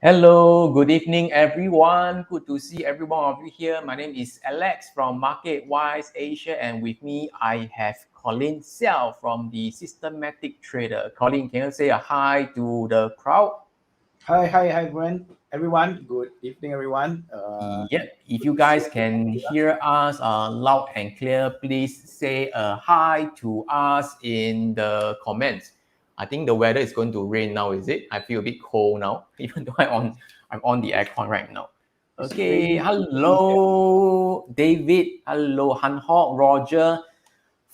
Hello, good evening, everyone. Good to see every one of you here. My name is Alex from MarketWise Asia, and with me, I have Collin Seow from the Systematic Trader. Collin, can you say a hi to the crowd? Hi, everyone. Good evening, everyone. Yep. If you Good to see guys everyone can here. hear us loud and clear, please say a hi to us in the comments. I think the weather is going to rain now, is it? I feel a bit cold now, even though I'm on the aircon right now. It's Okay, raining here. hello David, hello Han Hock, Roger,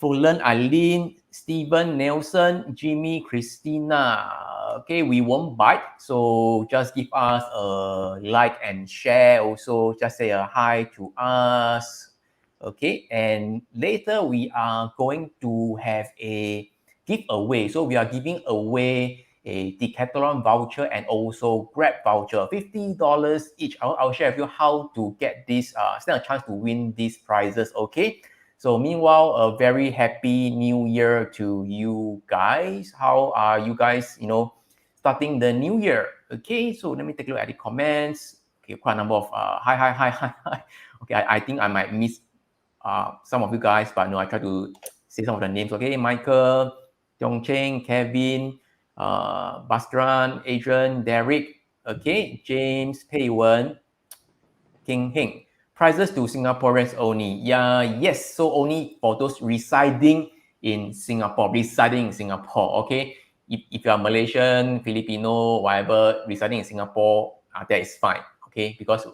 Fulan, Eileen, Stephen, Nelson, Jimmy, Christina. Okay, we won't bite, so just give us a like and share. Also, just say a hi to us. Okay, and later we are going to have a giveaway. So we are giving away a Decathlon voucher and also Grab voucher, $50 each. I'll share with you how to get this, stand a chance to win these prizes. Okay. So meanwhile, a very happy new year to you guys. How are you guys, starting the new year? Okay, so let me take a look at the comments. Okay, quite a number of hi, hi, hi, hi, hi. Okay, I think I might miss some of you guys, but no, I try to say some of the names. Okay, Michael, Cheng, Kevin, Bastran, Adrian, Derek, okay, James, Pei Wen, King Heng. Prices to Singaporeans only. Yeah, yes. So only for those residing in Singapore, okay? If you are Malaysian, Filipino, whatever, residing in Singapore, that is fine, okay? Because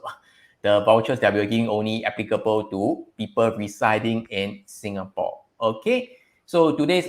the vouchers that we're giving only applicable to people residing in Singapore, okay? So today's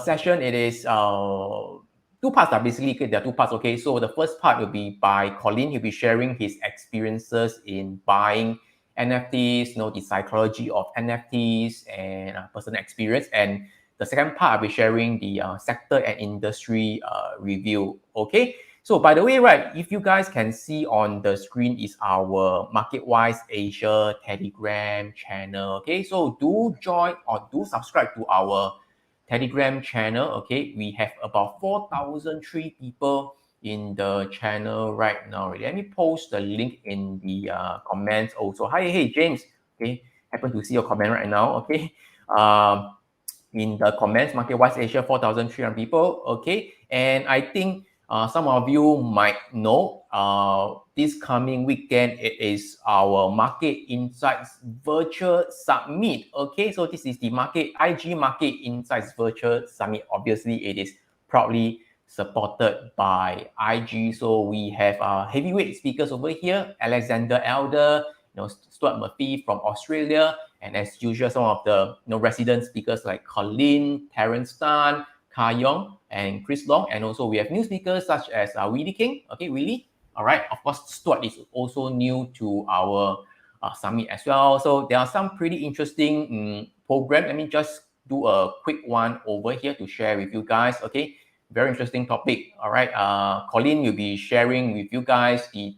session, it is two parts are basically, okay, there are two parts, okay? So the first part will be by Collin. He'll be sharing his experiences in buying NFTs, the psychology of NFTs and personal experience. And the second part, I'll be sharing the sector and industry review, okay? So by the way, right, if you guys can see on the screen is our MarketWise Asia Telegram channel, okay? So do join or do subscribe to our Telegram channel. Okay, we have about 4,003 people in the channel right now. Let me post the link in the comments also. Hi, hey James. Okay, happen to see your comment right now. Okay, in the comments, MarketWise Asia, 4,300 people. Okay, and I think some of you might know this coming weekend it is our Market Insights Virtual Summit. Okay, so this is the IG Market Insights Virtual Summit. Obviously, it is proudly supported by IG. So we have heavyweight speakers over here, Alexander Elder, Stuart Murphy from Australia, and as usual, some of the resident speakers like Collin, Terence Tan, Ka Yong, and Chris Long. And also we have new speakers such as Willie King. Okay, Willie. All right. Of course, Stuart is also new to our summit as well. So there are some pretty interesting programs. Let me just do a quick one over here to share with you guys. Okay, very interesting topic. All right. Collin will be sharing with you guys the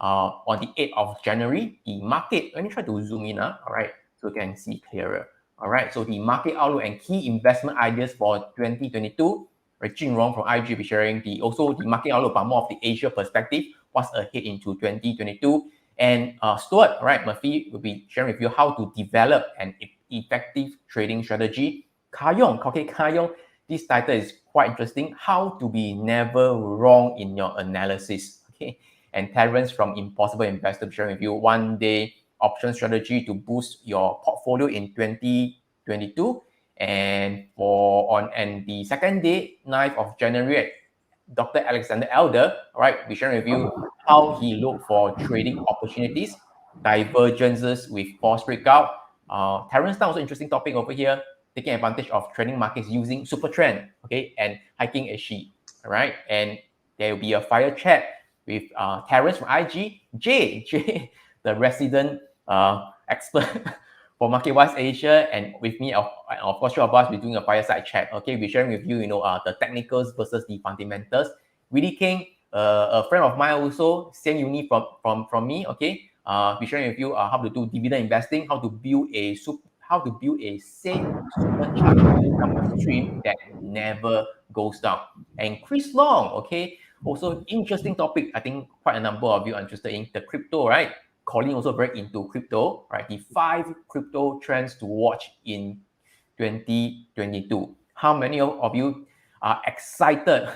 on the 8th of January, the market, let me try to zoom in, all right, so you can see clearer. All right, so the market outlook and key investment ideas for 2022. Right, Jin Rong from IG will be sharing also the market outlook, but more of the Asia perspective, what's ahead into 2022. And Stuart, right, Murphy will be sharing with you how to develop an effective trading strategy. Kayong, okay, Kayong, this title is quite interesting. How to be never wrong in your analysis. Okay, and Terence from Impossible Investor sharing with you one day option strategy to boost your portfolio in 2022. And the second day, 9th of January, Dr. Alexander Elder, all right, be sharing with you how he looked for trading opportunities, divergences with false breakout. Terence Tan, also interesting topic over here, taking advantage of trading markets using super trend, okay, and hiking a sheet, all right, and there will be a fire chat with Terence from IG, Jay, the resident expert for MarketWise Asia, and with me, of course, three of us, we're doing a fireside chat. Okay, we're sharing with you, the technicals versus the fundamentals. Willie King, a friend of mine also, same uni from me. Okay, we're sharing with you how to do dividend investing, how to build a safe supercharged income stream that never goes down. And Chris Long, okay, Also, interesting topic. I think quite a number of you are interested in the crypto, right? Collin also very into crypto, right? The 5 crypto trends to watch in 2022. How many of you are excited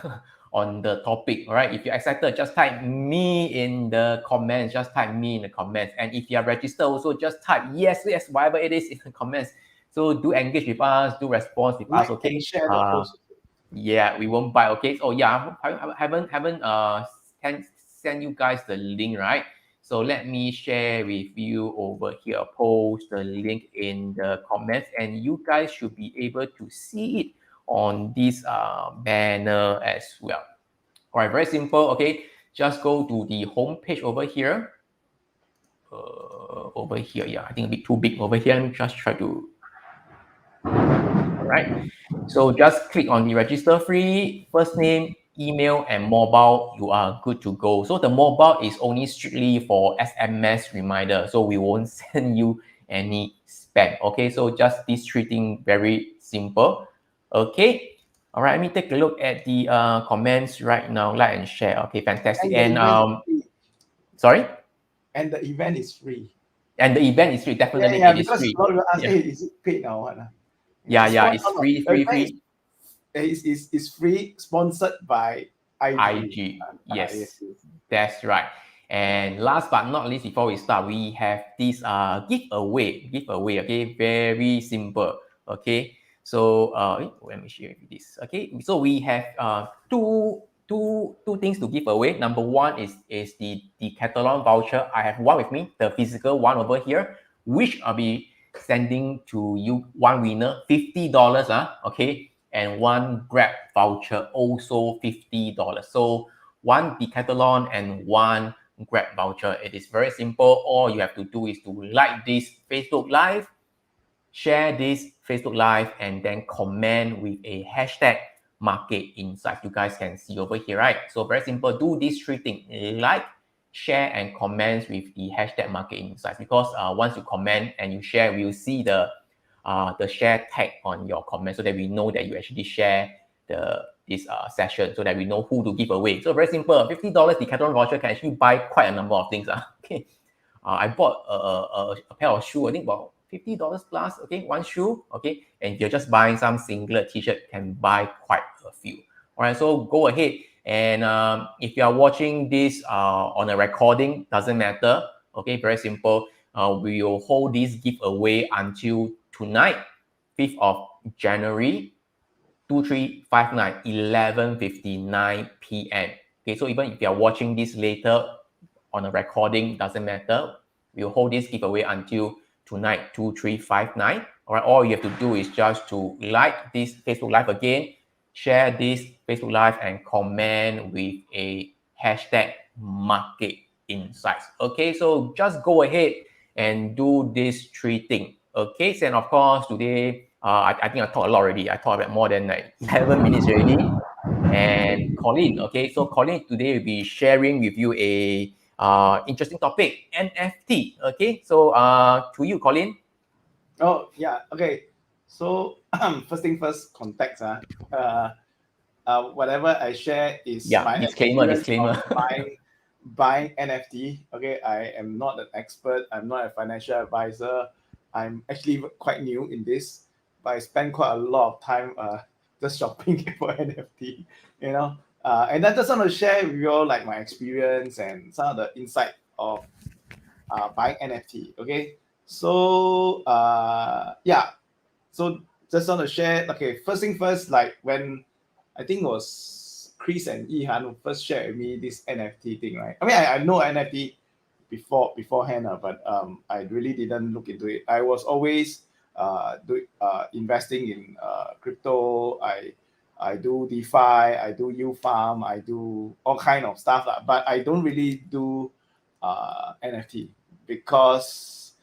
on the topic? All right, if you're excited, just type me in the comments. Just type me in the comments. And if you are registered, also just type yes, whatever it is in the comments. So do engage with us, do respond with us, Like okay? and share the post. Yeah, we won't buy. Okay, so yeah, I haven't send you guys the link, right? So let me share with you over here. Post the link in the comments, and you guys should be able to see it on this banner as well. All right, very simple. Okay, just go to the home page over here. Over here, yeah, I think a bit too big over here. Let me just try to. All right. So just click on the register free, first name, email, and mobile. You are good to go. So the mobile is only strictly for SMS reminder. So we won't send you any spam. Okay, so just this treating very simple. Okay. All right, let me take a look at the comments right now. Like and share. Okay, fantastic. And the event is free. Sorry. And the event is free. And the event is free. Definitely, Yeah, it is because free. a lot of people ask, Yeah, hey, is it paid or what? yeah, it's free, The free, event free. is free, sponsored by IG. IG. Yes, Yes. that's right. And last but not least, before we start, we have this giveaway. Okay, very simple. Okay, so let me share with this. Okay, so we have two things to give away. Number one is the Decathlon voucher. I have one with me, the physical one over here, which I'll be sending to you one winner, $50. Okay, and one Grab voucher, also $50. So one Decathlon and one Grab voucher. It is very simple. All you have to do is to like this Facebook Live, share this Facebook Live, and then comment with a hashtag market insights. You guys can see over here, right? So very simple. Do these 3 things: like, share, and comment with the hashtag market insights. Because once you comment and you share, we'll see the share tag on your comment, so that we know that you actually share this session, so that we know who to give away. So very simple. $50 Decathlon voucher can actually buy quite a number of things. Okay. I bought a pair of shoes, I think about $50 plus, okay, one shoe, okay, and if you're just buying some singlet t-shirt, can buy quite a few. All right, so go ahead, and if you are watching this on a recording, doesn't matter, okay, very simple. We will hold this giveaway until tonight, 5th of January, 2359, 11:59 p.m. Okay, so even if you are watching this later on a recording, doesn't matter. We'll hold this giveaway until tonight, 2359. All right, all you have to do is just to like this Facebook Live again, share this Facebook Live, and comment with a hashtag market insights. Okay, so just go ahead and do these 3 things. Okay, so and of course today, I think I talked a lot already. I talked about more than like 11 minutes already. And Collin, okay, so Collin today will be sharing with you a interesting topic, NFT. Okay, so to you, Collin. Oh yeah. Okay. So first thing first, context. Whatever I share is Yeah, my disclaimer, experience of disclaimer. buying NFT. Okay, I am not an expert. I'm not a financial advisor. I'm actually quite new in this, but I spend quite a lot of time just shopping for NFT. You know, and I just want to share with you all like my experience and some of the insight of buying NFT. Okay, so yeah, so just want to share. Okay, first thing first, like when I think it was Chris and Yihan who first shared with me this NFT thing, right? I mean, I know NFT beforehand, but I really didn't look into it. I was always investing in crypto. I do DeFi, I do U Farm, I do all kind of stuff, but I don't really do NFT because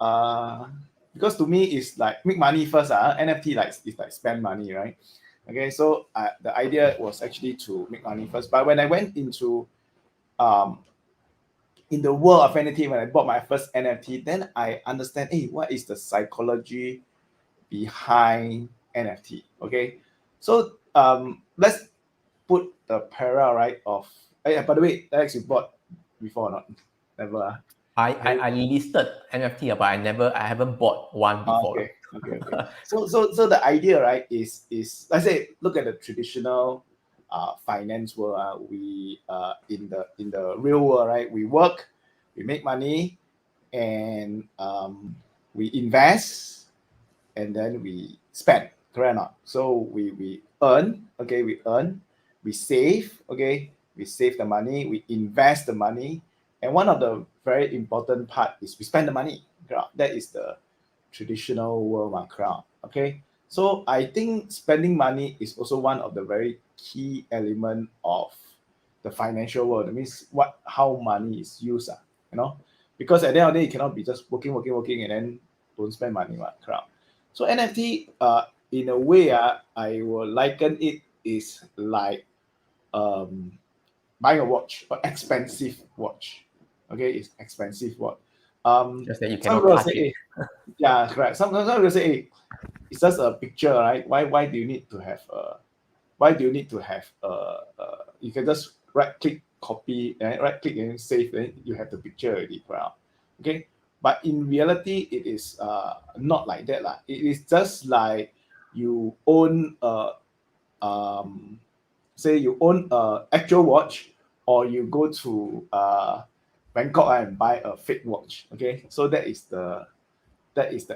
to me it's like make money first. NFT like is like spend money, right? Okay, so the idea was actually to make money first. But when I went into in the world of NFT, when I bought my first NFT, then I understand, hey, what is the psychology behind NFT? Okay, so let's put the parallel, right, of by the way, Alex, you bought before or not? Never. I listed NFT, but I haven't bought one before. Okay. So the idea, right, is let's say look at the traditional finance world. We in the real world, right, we work, we make money, and we invest, and then we spend, correct or not? So we earn, okay, we save, okay, we save the money, we invest the money, and one of the very important part is we spend the money, correct? That is the traditional world, correct? Okay, so I think spending money is also one of the very key element of the financial world. That means how money is used, you know, because at the end of the day, you cannot be just working, and then don't spend money, correct? So NFT, in a way, I will liken it is like buying a watch, an expensive watch. Okay, it's expensive watch. Just that you Some cannot people touch say, it. yeah, correct. Some people say, hey, it's just a picture, right? Why do you need to have you can just right click copy and right click and save, then you have the picture already, right? Okay, but in reality it is not like that lah. It is just like you own say you own a actual watch, or you go to Bangkok and buy a fake watch. Okay, so that is the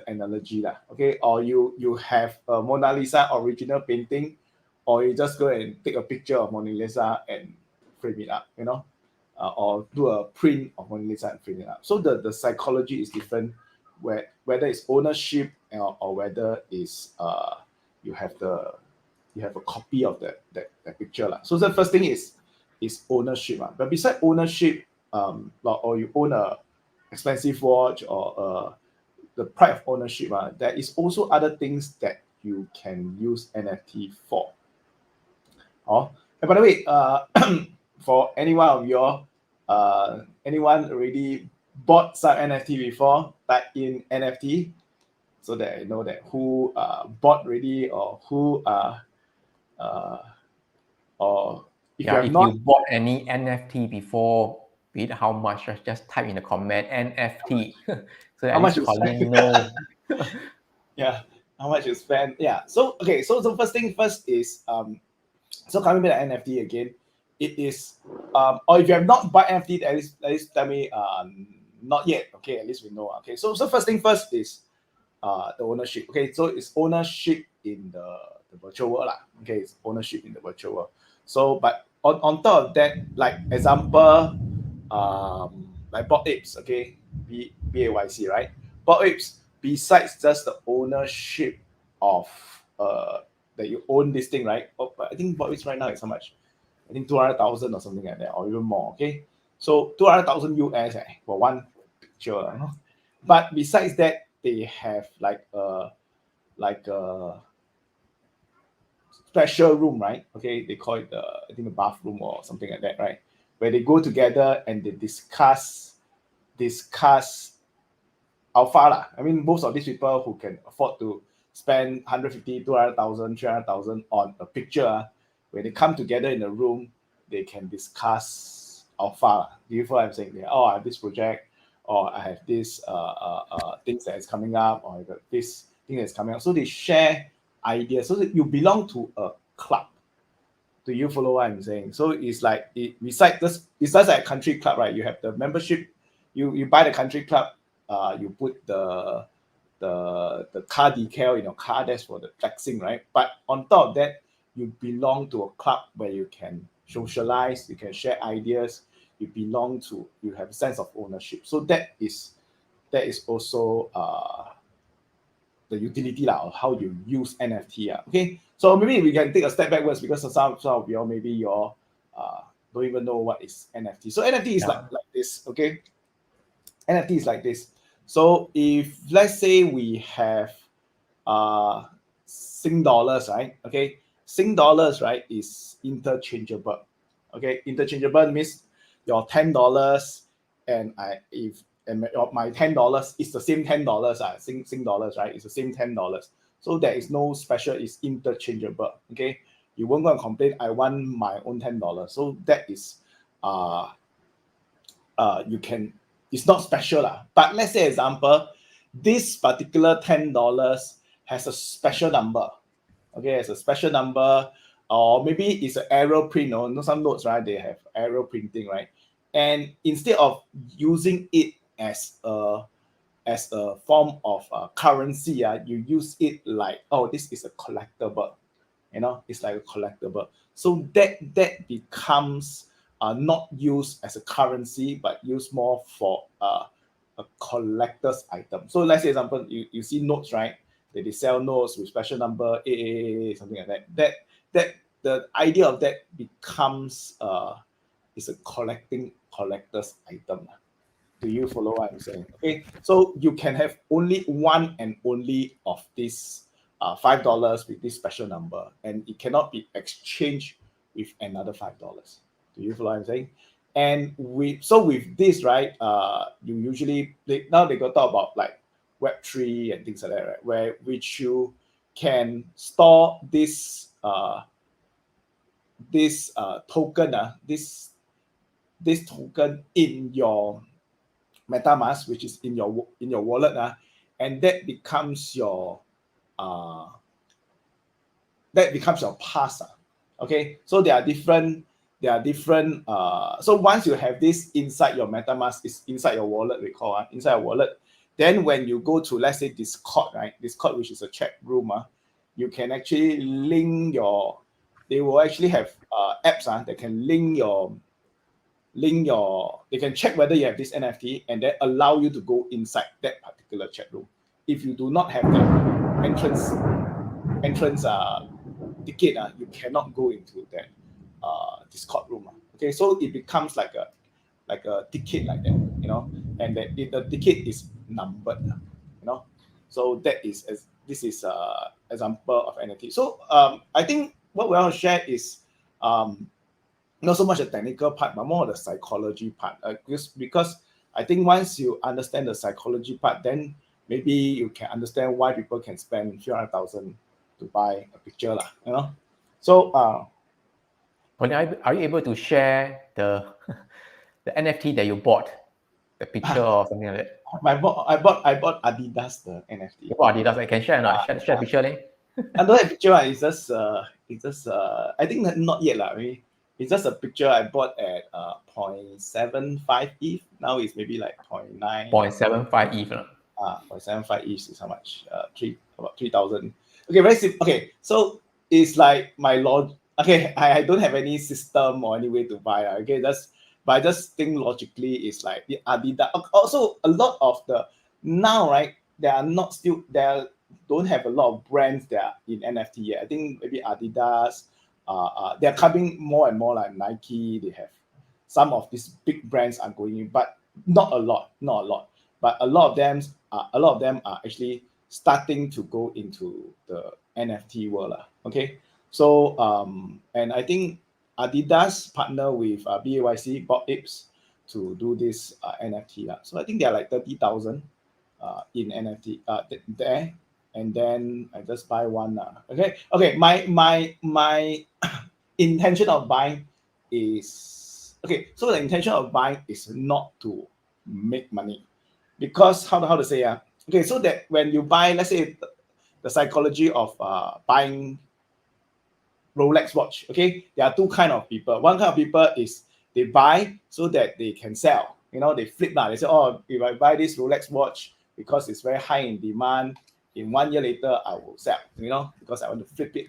analogy lah. Okay, or you have a Mona Lisa original painting, or you just go and take a picture of Mona Lisa and frame it up, or do a print of Mona Lisa and frame it up. So the psychology is different, whether it's ownership, or whether it's you have a copy of that picture lah. So the first thing is ownership. But beside ownership, or you own a expensive watch, or the pride of ownership, there is also other things that you can use NFT for. Oh, and by the way, for any one of you, anyone already bought some NFT before, like in NFT, so that I know that who bought already, or who or if you Yeah, have if not. you bought any NFT before, be it how much, just type in the comment NFT, so How at much least you spend? Collin know. Yeah, how much you spend? Yeah. So okay. So first thing first is So coming back to NFT again, it is or if you have not bought NFT, at least tell me not yet. Okay, at least we know. Okay. So first thing first is the ownership. Okay, so it's ownership in the virtual world lah. Okay, it's ownership in the virtual world. So but on top of that, like example, like Bored Apes, okay, BAYC, right? Bored Apes, besides just the ownership of that you own this thing, right? Oh, but I think Bored Apes right now is how much? I think 200,000 or something like that, or even more. Okay, so 200,000 US for one picture, But besides that, they have like a special room, right? Okay, they call it I think the bathroom or something like that, right? Where they go together and they discuss alpha lah. I mean, most of these people who can afford to spend 150, 200,000, 300,000 on a picture, when they come together in a room, they can discuss alpha. Do you follow what I'm saying? Oh, I have this project, or I have this things that is coming up, or I got this thing that's coming up. So they share ideas. So that you belong to a club. Do you follow what I'm saying? So it's like it's just like a country club, right? You have the membership, you buy the country club, you put the car decal in your car, that's for the flexing, right? But on top of that, you belong to a club where you can socialize, you can share ideas, you have a sense of ownership. So that is also the utility of how you use NFT. Okay, so maybe we can take a step backwards, because some of you maybe you don't even know what is NFT. So NFT is like this. Okay, NFT is like this. So if let's say we have Sing dollars, right? Okay, Sing dollars, right, is interchangeable. Okay, interchangeable means your $10 and my $10 is the same $10. Sing dollars, right? It's the same $10. So there is no special. It's interchangeable. Okay, you won't go and complain, I want my own $10. So that is you can, it's not special lah. But let's say example, this particular $10 has a special number. Okay, it's a special number, or maybe it's an arrow print, or some notes, right? They have arrow printing, right? And instead of using it as a form of currency, you use it like, oh, this is a collectible, it's like a collectible. So that becomes not used as a currency, but used more for a collector's item. So let's say example, you see notes, right? They sell notes with special number A, something like that. That the idea of that becomes is a collector's item. Do you follow what I'm saying? Okay, so you can have only one and only of this $5 with this special number, and it cannot be exchanged with another $5. Do you follow what I'm saying? And with this, right, you usually now they go talk about like Web3 and things like that, right? Which you can store this token, this token in your MetaMask, which is in your wallet, and that becomes your pass. Okay, so there are different. So once you have this inside your MetaMask, is inside your wallet, we call inside your wallet. Then when you go to, let's say, Discord, right? Discord, which is a chat room, you can actually link your. They will actually have apps that can they can check whether you have this NFT and then allow you to go inside that particular chat room. If you do not have the entrance ticket, you cannot go into that Discord room. Okay, so it becomes like a ticket like that, and the ticket is numbered, So that is this is example of NFT. So I think what we want to share is not so much the technical part, but more the psychology part. Because I think once you understand the psychology part, then maybe you can understand why people can spend a few $100,000 to buy a picture, So, are you able to share the NFT that you bought, the picture or something like that? I bought Adidas the NFT. You bought Adidas, I can share or not? Share a picture, I don't have picture. It's just I think not yet lah. It's just a picture I bought at 0.75 ETH. Now it's maybe like 0.9. 0.75 ETH. 0.75 ETH is how much? About 3,000. Okay, very simple. Okay, so it's like my log. Okay, I don't have any system or any way to buy. Okay, but I just think logically it's like the Adidas. Also, a lot of the now, right? Don't have a lot of brands that are in NFT yet. I think maybe Adidas. They're coming more and more, like Nike. They have some of these big brands are going in, but not a lot. But a lot of them are actually starting to go into the NFT world. Okay, so and I think Adidas partner with BAYC, Bob Apes, to do this NFT. So I think they're like 30,000 in NFT there. And then I just buy one. Okay. My intention of buying is So the intention of buying is not to make money, because how to say okay. So that when you buy, let's say the psychology of buying Rolex watch. Okay, there are two kind of people. One kind of people is they buy so that they can sell. They flip now. They say, oh, if I buy this Rolex watch because it's very high in demand, in 1 year later, I will sell, because I want to flip it.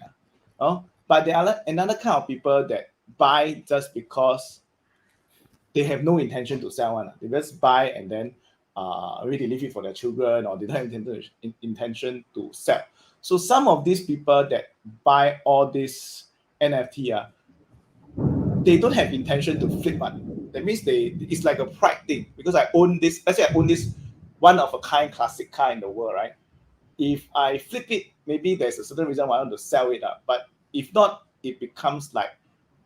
But there are another kind of people that buy just because they have no intention to sell. They just buy and then really leave it for their children, or they don't have intention to sell. So some of these people that buy all this NFT, they don't have intention to flip money. That means it's like a pride thing, because I own this. Let's say I own this one of a kind classic car in the world, right? If I flip it, maybe there's a certain reason why I want to sell it. But if not, it becomes like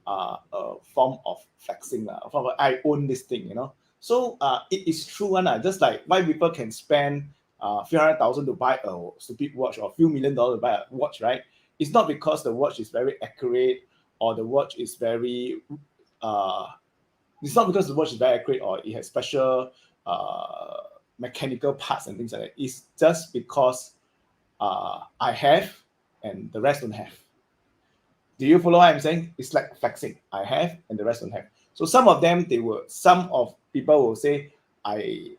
a form of flexing. I own this thing, So it is true, just like why people can spend a few $100,000 to buy a stupid watch, or a few $1 million to buy a watch, right? it's not because the watch is very accurate or the watch is very it's not because the watch is very accurate or it has special mechanical parts and things like that. It's just because I have and the rest don't have. Do you follow what I'm saying? It's like flexing. I have and the rest don't have. So some of them, some of people will say, I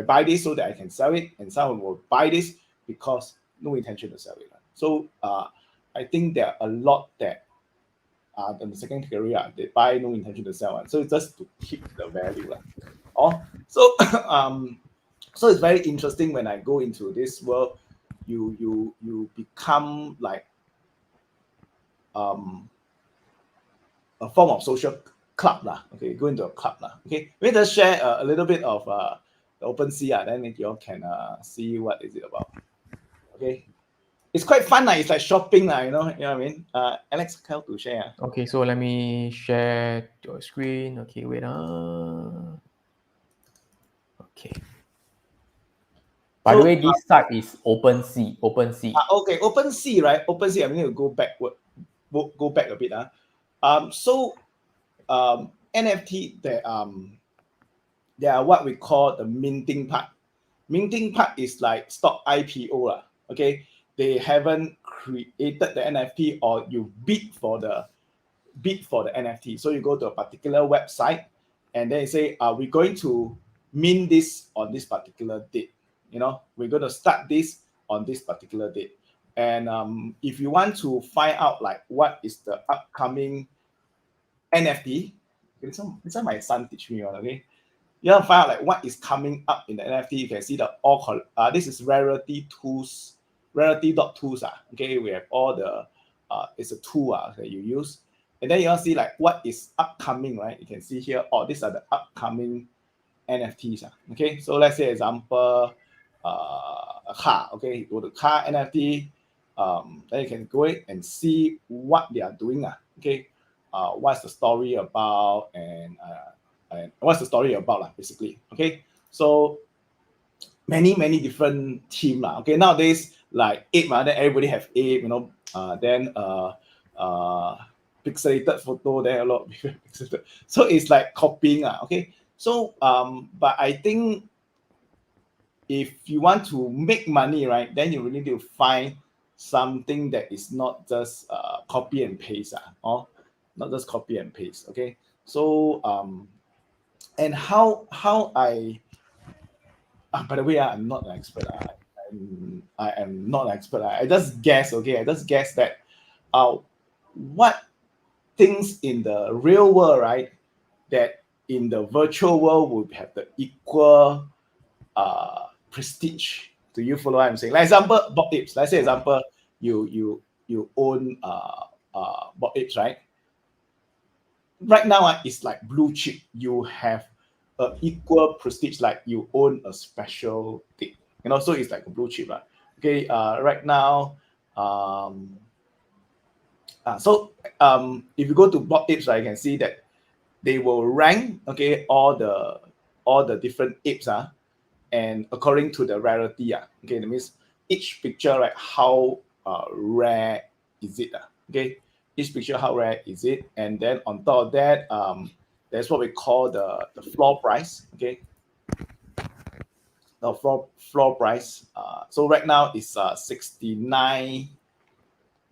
buy this so that I can sell it, and some will buy this because no intention to sell it. So I think there are a lot that in the second category they buy no intention to sell. So it's just to keep the value. So so it's very interesting when I go into this world. You become like a form of social club lah. Okay, go into a club lah. Okay, we just share a little bit of the OpenSea. Then you all can see what is it about. Okay, it's quite fun lah. It's like shopping lah. You know what I mean? Alex, help to share. Okay, so let me share your screen. Okay, wait. Okay. By the way, this site is OpenSea. Okay, OpenSea, right? OpenSea. I'm going to go backward. Go back a bit. NFT, there are what we call the minting part. Minting part is like stock IPO. Okay, they haven't created the NFT or you bid for the NFT. So you go to a particular website and then you say, we're going to mint this on this particular date. We're going to start this on this particular date. And if you want to find out like what is the upcoming NFT, this one my son teach me on. Okay, you want to find out like what is coming up in the NFT. You can see the this is rarity tools, rarity.tools. Okay, we have all the it's a tool that you use, and then you want to see like what is upcoming, right? You can see here, these are the upcoming NFTs. Okay, so let's say example, a car. Okay, you go to car NFT. Then you can go in and see what they are doing. Okay, what's the story about and what's the story about basically. Okay, so many different team. Okay, nowadays like ape, then everybody have ape, then pixelated photo, then a lot of people pixelated. So it's like copying. Okay, so but I think if you want to make money, right, then you really need to find something that is not just copy and paste, or not just copy and paste. Okay, so and how I by the way, I'm not an expert. I am not an expert. I just guess. Okay, I just guess that what things in the real world, right, that in the virtual world would have the equal prestige. Do you follow what I'm saying? Like example, Bob Apes. Let's say example, you own Bob Apes, right? Right now, it's like blue chip. You have equal prestige, like you own a special thing. So it's like a blue chip, right? Okay. Right now, if you go to Bob Apes, right, you can see that they will rank, okay, all the different apes, and according to the rarity, okay, that means each picture, right, how rare is it, okay, each picture how rare is it, and then on top of that, there's what we call the floor price, okay, the floor price. So right now it's 69.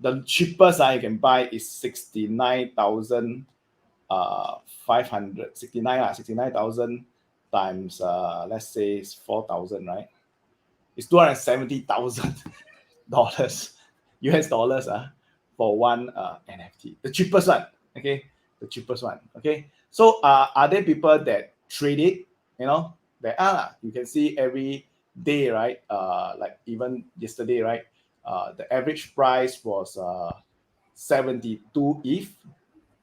The cheapest you can buy is 69,500. 69,000 times let's say it's 4,000, right? It's $270,000 US dollars for one NFT. The cheapest one, okay? The cheapest one, okay? So are there people that trade it? There are. You can see every day, right? Like even yesterday, right? The average price was 72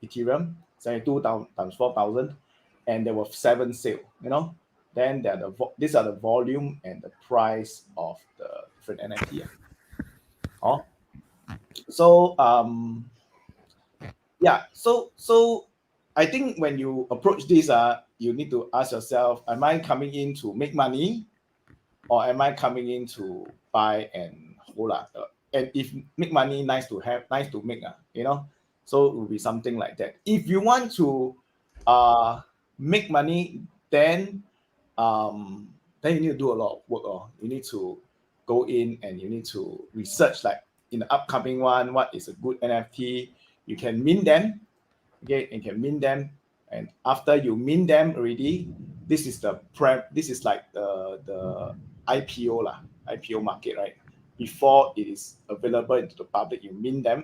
Ethereum, 72 times 4,000, and there were 7 sale. Then these are the volume and the price of the different NFT. So yeah, so I think when you approach this, you need to ask yourself, am I coming in to make money, or am I coming in to buy and hold and if make money, nice to have, nice to make, you know. So it will be something like that. If you want to make money, then you need to do a lot of work. Or you need to go in and you need to research, like in the upcoming one, what is a good NFT. You can mint them, okay, and can mint them, and after you mint them already, this is the prep. This is like the IPO lah, IPO market, right? Before it is available into the public, you mint them,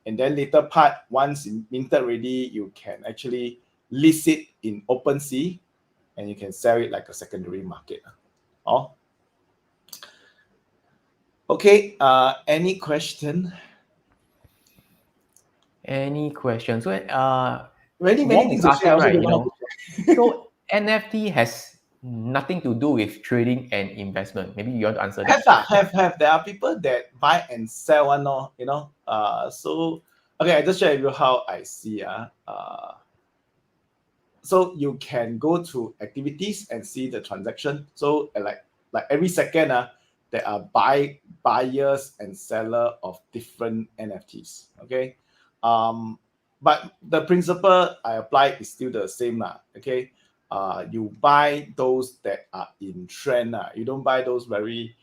and then later part, once minted already, you can actually list it in OpenSea, and you can sell it like a secondary market. Oh, okay. Any question? Any questions? So, Many Wong things is to asking, share. Also, right? don't You know how know, to share. so NFT has nothing to do with trading and investment. Maybe you want to answer that. Have. There are people that buy and sell one, you know. So okay, I just share with you how I see. So you can go to activities and see the transaction. So like every second, there are buyers and seller of different NFTs. Okay. But the principle I apply is still the same. Okay. You buy those that are in trend. You don't buy those very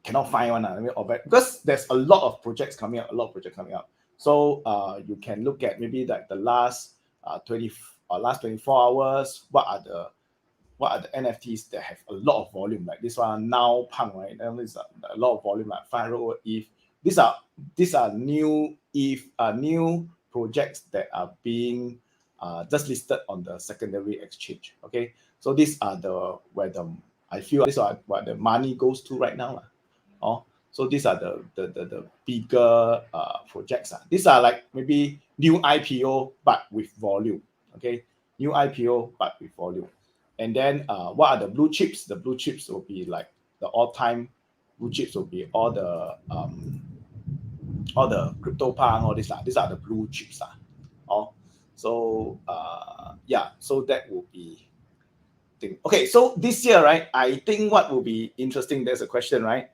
cannot find one. I mean, because there's a lot of projects coming up, So you can look at maybe like the last 24 hours. What are the NFTs that have a lot of volume? Like this one now, Pang, right? And this a lot of volume, like 500 ETH. These are new new projects that are being just listed on the secondary exchange. Okay, so these are where I feel these are what the money goes to right now. So these are the bigger projects. These are like maybe new IPO but with volume. Okay, new IPO but with volume. And then what are the blue chips? The blue chips will be like the all-time blue chips will be all the crypto punk, all this. These are the blue chips. So yeah, so that will be thing. Okay, so this year, right? I think what will be interesting, there's a question, right?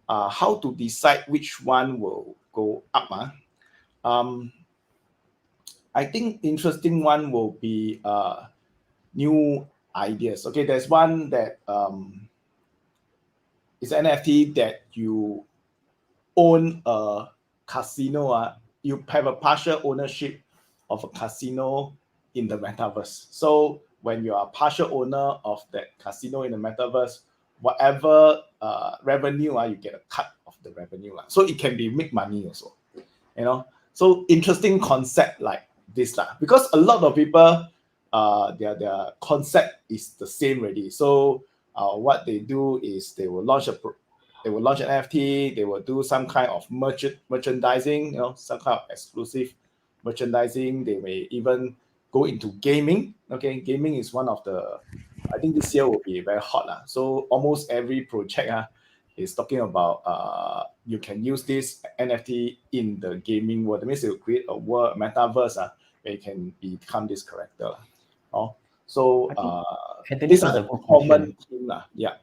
How to decide which one will go up. I think interesting one will be new ideas. Okay, there's one that is NFT that you own a casino. You have a partial ownership of a casino in the metaverse. So when you are a partial owner of that casino in the metaverse, whatever revenue, you get a cut of the revenue. So it can be make money also. You know, so interesting concept like this because a lot of people their concept is the same already. So what they do is they will launch an NFT. They will do some kind of merchandising, you know, some kind of exclusive merchandising. They may even go into gaming. Okay, gaming is one of the, I think this year will be very hot. So almost every project is talking about you can use this NFT in the gaming world. That means you create a world, metaverse, where you can become this character. So Anthony, these this are is a the good common question. thing. Yeah.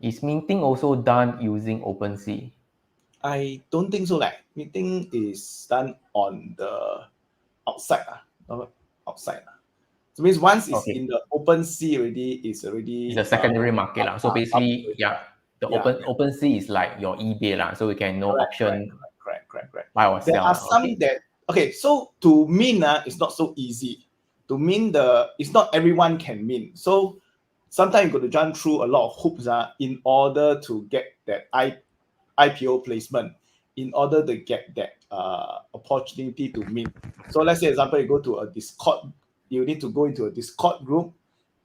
Is minting also done using OpenSea? I don't think so. Like meeting is done on the outside. Outside. So means once it's Okay. in the open sea already, it's already It's a secondary market. So basically, the yeah. OpenSea is like your eBay. So we can know auction Correct. buy or There sell. are some that so to mint it's not so easy. To mint it's not everyone can mint. So sometimes you got to jump through a lot of hoops in order to get that IPO placement, in order to get that opportunity to mint. So let's say, example, you go to a Discord, you need to go into a Discord group,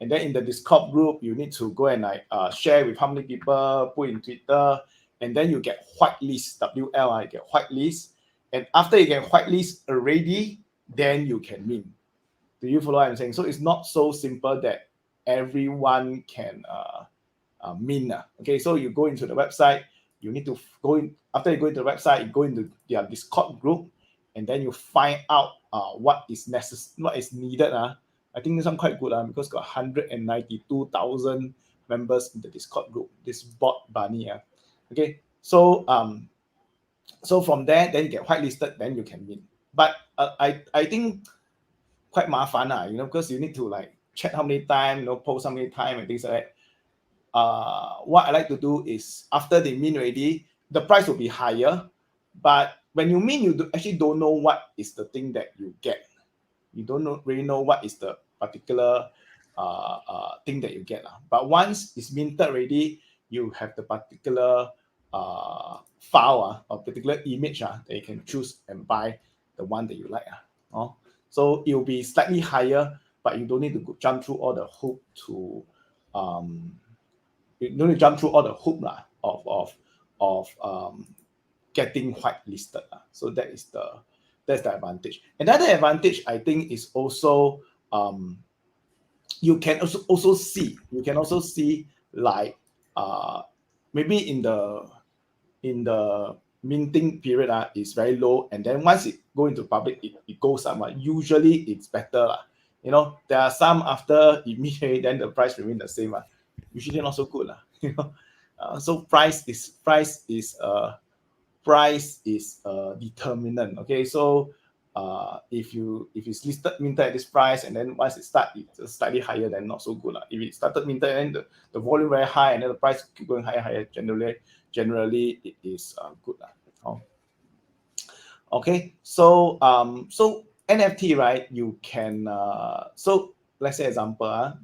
and then in the Discord group, you need to go and share with how many people, put in Twitter, and then you get whitelist, WL, you get whitelist, and after you get whitelist already, then you can mint. Do you follow what I'm saying? So it's not so simple that everyone can mint. Okay, so you go into the website, you need to go in. After you go into the website, you go into their Discord group, and then you find out what is necessary, what is needed. I think this one quite good because got 192,000 members in the Discord group. This bot bunny. Okay, So so from there, then you get whitelisted, then you can mint. But I think quite mafan, because you need to like check how many times, post how many times and things like that. What I like to do is after they mint already, the price will be higher. But when you mint, you actually don't know what is the thing that you get. You don't really know what is the particular thing that you get. But once it's minted already, you have the particular file or particular image that you can choose and buy the one that you like. So it will be slightly higher, but you don't need to jump through all the hoop to you don't need to jump through all the hoop of getting whitelisted. So that's the advantage. Another advantage I think is also you can also see like maybe in the minting period is very low, and then once it go into public, it goes up. Usually it's better. There are some after immediately, then the price remain the same. Usually not so good. So price is determinant. Okay, so if it's listed minted at this price, and then once it starts, it's slightly higher, then not so good. If it started minted and then the volume very high, and then the price keep going higher, generally it is good. Okay, so so NFT, right? You can so let's say example.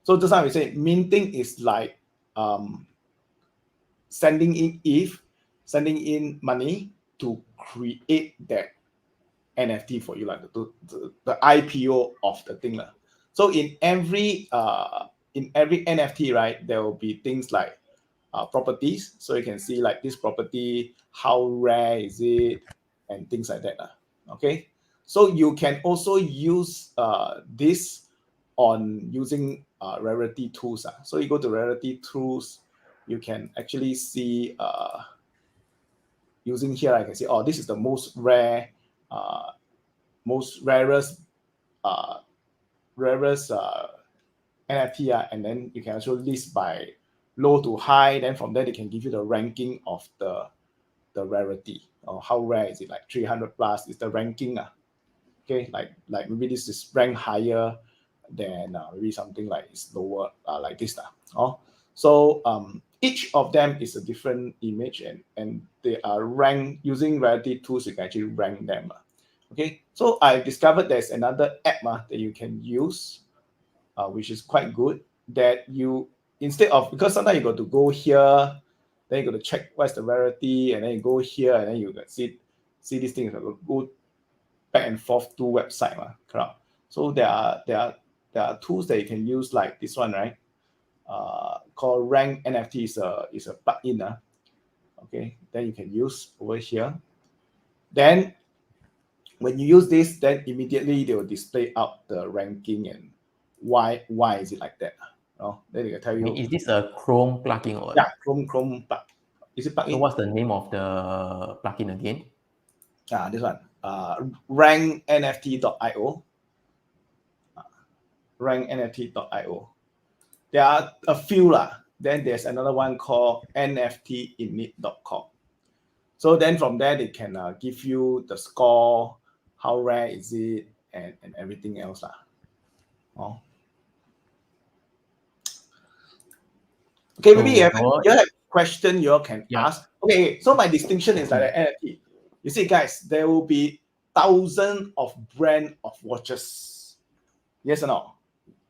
So just now we say minting is like sending in money to create that NFT for you, like the IPO of the thing. So in every NFT, right, there will be things like properties. So you can see like this property, how rare is it, and things like that. Okay, so you can also use this on using rarity tools. So you go to rarity tools, you can actually see using here, I can see, this is the most rarest NFT, and then you can also list by low to high. Then from there, they can give you the ranking of the rarity, or how rare is it, like 300 plus is the ranking. Okay, like maybe this is ranked higher than maybe something like it's lower, like this. So each of them is a different image, and they are ranked using rarity tools. You can actually rank them. Okay, so I discovered there's another app that you can use, which is quite good. That you, instead of, because sometimes you got to go here, then you got to check what's the rarity, and then you go here, and then you see these things go back and forth to website. Correct. So there are tools that you can use, like this one, right? Called Rank NFT is a plugin. Okay, then you can use over here. Then when you use this, then immediately they will display out the ranking and why is it like that. Then they can tell you. Is this a Chrome plugin or? Yeah, Chrome plug. Is it plugin? So what's the name of the plugin again? This one. RankNFT.io. RankNFT.io. There are a few. Then there's another one called NFTinit.com. So then from there, they can give you the score, how rare is it, and everything else. Okay, maybe you have a question you can ask. Okay, so my distinction is like NFT. You see, guys, there will be thousands of brand of watches. Yes or no?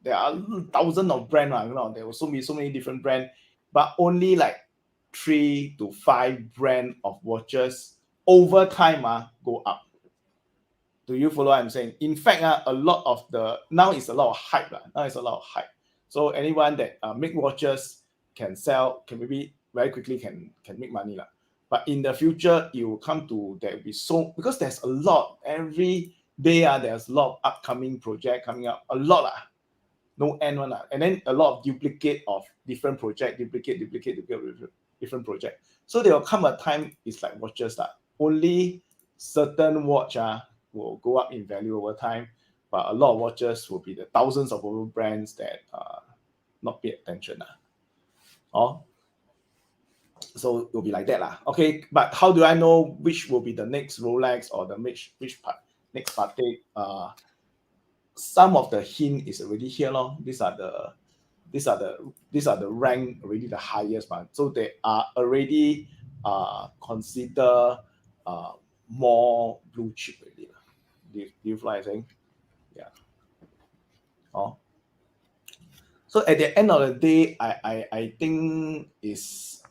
There are thousands of brands. There will so many different brands, but only like 3 to 5 brand of watches over time go up. Do you follow what I'm saying? In fact, now it's a lot of hype. So anyone that make watches can maybe very quickly can make money. But in the future, it will come to, there will be because there's a lot every day. There's a lot of upcoming project coming up, a lot. No end one. And then a lot of duplicate of different project, different project. So there will come a time, it's like watches only certain watch will go up in value over time, but a lot of watches will be the thousands of brands that not pay attention. Oh, so it will be like that lah. Okay, but how do I know which will be the next Rolex or the next Patek? Some of the hint is already here, lor. These are the rank already the highest one. So they are already consider more blue chip already. Do you fly saying? Yeah. Oh. So at the end of the day, I think is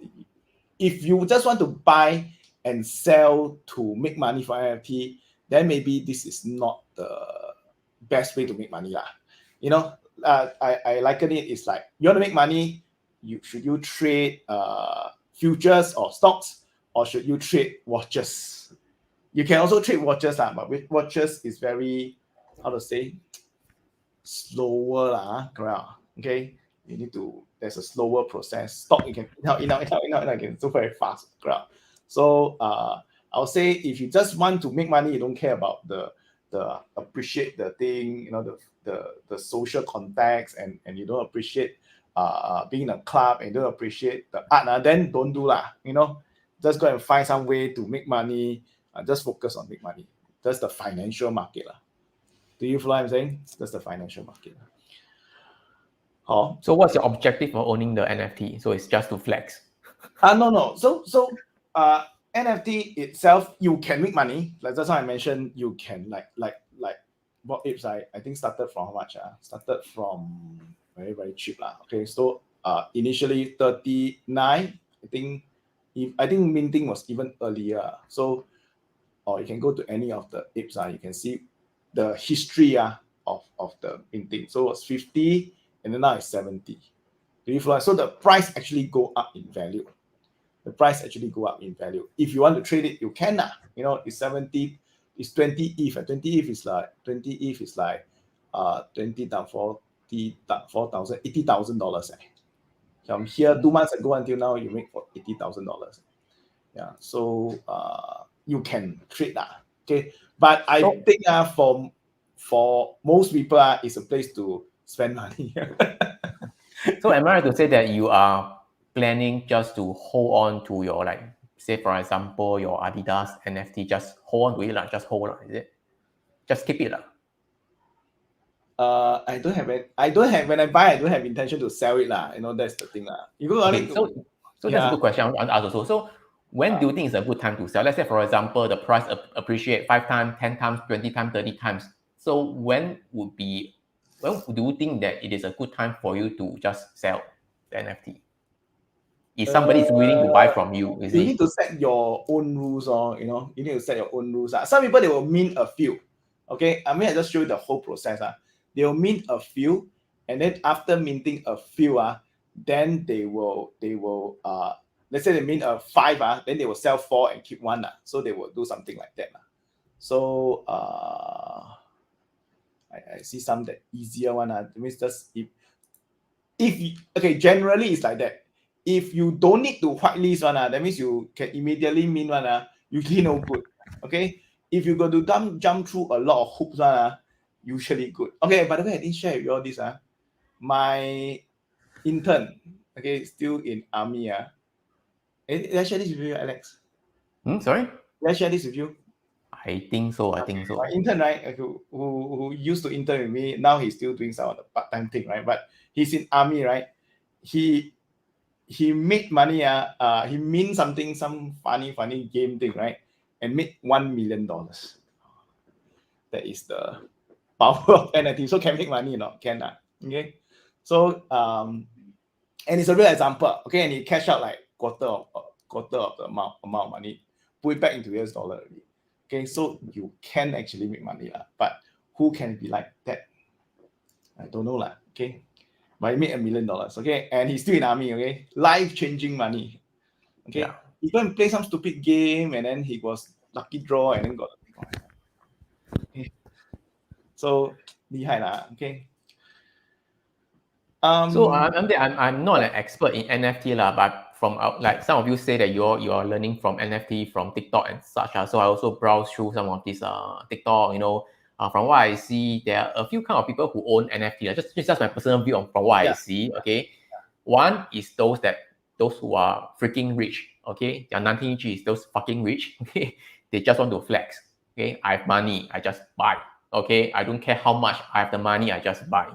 if you just want to buy and sell to make money for NFT, then maybe this is not the best way to make money lah. You know, I liken it. It's like you want to make money. Should you trade futures or stocks, or should you trade watches? You can also trade watches lah, but with watches is very, how to say, slower lah. Correct. Okay, you need to. There's a slower process. Stock you can again so very fast. Correct. So I'll say if you just want to make money, you don't care about the appreciate the thing, the social context, and you don't appreciate being in a club, and you don't appreciate the art, then don't do lah. Just go and find some way to make money. Just focus on make money. That's the financial market lah. Do you follow what I'm saying? That's the financial market. Oh. So what's your objective for owning the NFT? So it's just to flex? No. So NFT itself, you can make money. Like that's how I mentioned, you can like what apes I think started from how much? Started from very, very cheap lah. Okay, so initially 39. I think minting was even earlier. So or you can go to any of the apes. You can see the history of the minting. So it was 50 and then now it's 70. Do you follow? So the price actually go up in value. The price actually go up in value. If you want to trade it, you can. It's 70, it's 20 ETH. 20 ETH is like 20 times 4,000, $80,000. From here 2 months ago until now, you make for $80,000. Yeah, so you can trade that. Okay, but I think for most people, it's a place to spend money. So am I right to say that you are planning just to hold on to your, like, say for example, your Adidas NFT, just hold on to it, just hold on, is it? Just keep it. I don't have it. When I buy, I don't have intention to sell it. That's the thing. You go okay, so that's a good question I want to ask also. So when do you think is a good time to sell? Let's say, for example, the price appreciate 5 times, 10 times, 20 times, 30 times. So when do you think that it is a good time for you to just sell the NFT? If somebody is willing to buy from you, you need to set your own rules, you need to set your own rules. Some people, they will mint a few. Okay, I just show you the whole process. They will mint a few, and then after minting a few, then they will let's say they mint 5, then they will sell 4 and keep 1. So they will do something like that. So I see some that easier one. It means just generally it's like that. If you don't need to whitelist one, that means you can immediately mint one, usually no good. Okay, if you go to jump through a lot of hoops, usually good. Okay, by the way, I didn't share with you all this. My intern, okay, still in army. Did I share this with you, Alex? Sorry? Did I share this with you? I think so. My intern, right, who used to intern with me, now he's still doing some of the part-time thing, right? But he's in army, right? He made money. He mint something, some funny game thing, right? And made $1 million. That is the power of NFT. So can make money, can. Okay. So and it's a real example. Okay, and he cashed out like quarter of the amount of money, put it back into US dollar already. Okay, so you can actually make money, but who can be like that? I don't know, okay. But he made $1 million, okay, and he's still in army, okay, life-changing money, okay. Yeah. He go and play some stupid game, and then he was lucky draw, and then got. Okay. So, 厉害啦, okay. So I'm not an expert in NFT but from like some of you say that you're learning from NFT from TikTok and such. So I also browse through some of these TikTok, from what I see, there are a few kind of people who own NFT. Just my personal view from what I see. Okay, one is those who are freaking rich. Okay, their 19G is those fucking rich. Okay, they just want to flex. Okay, I have money, I just buy. Okay, I don't care how much I have the money, I just buy.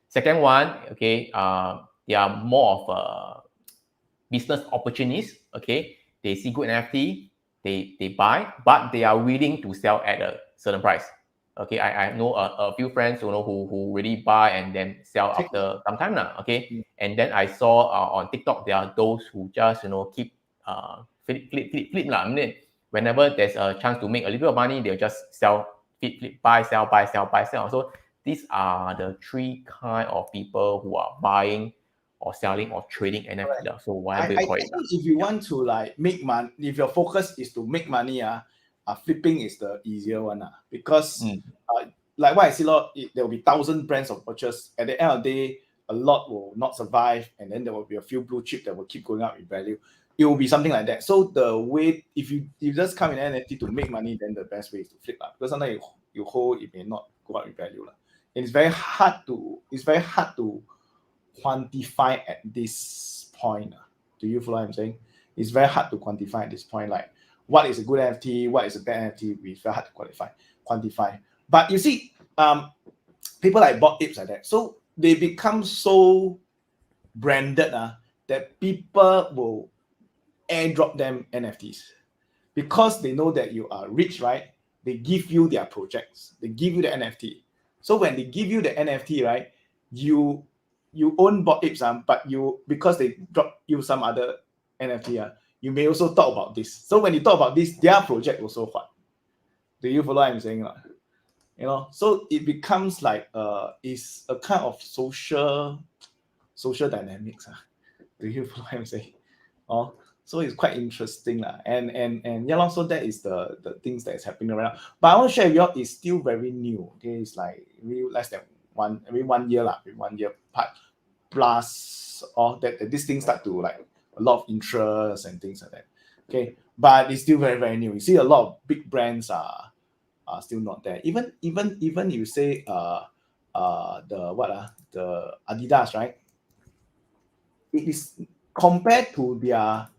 Second one, okay, they are more of a business opportunists. Okay, they see good NFT, they buy, but they are willing to sell at a certain price. Okay, I know a few friends who really buy and then sell after some time now. Okay, and then I saw on TikTok there are those who just keep flip lah. I mean, whenever there's a chance to make a little bit of money, they'll just sell, flip, buy, sell, buy, sell, buy, sell. So these are the three kind of people who are buying or selling or trading NFT. Correct. So whatever I you call it. think if you want to like make money, if your focus is to make money, flipping is the easier one, because like what I see, there will be 1,000 brands of purchase. At the end of the day, a lot will not survive, and then there will be a few blue chip that will keep going up in value. It will be something like that. So the way, if you just come in NFT to make money, then the best way is to flip up, because sometimes you hold, it may not go up in value. And it's very hard to quantify at this point. Do you follow what I'm saying? It's very hard to quantify at this point. Like, what is a good NFT, what is a bad NFT? It's very hard to quantify. But you see, people like bought apes like that, so they become so branded that people will airdrop them NFTs because they know that you are rich, right? They give you their projects, they give you the NFT. So when they give you the NFT, right, you own bought apes, but because they drop you some other NFT, you may also talk about this. So when you talk about this, their project also what? Do you follow what I'm saying? So it becomes like it's a kind of social dynamics. Do you follow what I'm saying? So it's quite interesting. And so that is the things that is happening around. But I want to share with you, it's still very new. Okay, it's like really less than every 1 year, every 1 year part plus, or that this thing start to like a lot of interest and things like that. Okay, but it's still very, very new. You see a lot of big brands are still not there. Even you say the Adidas, right? It is compared to their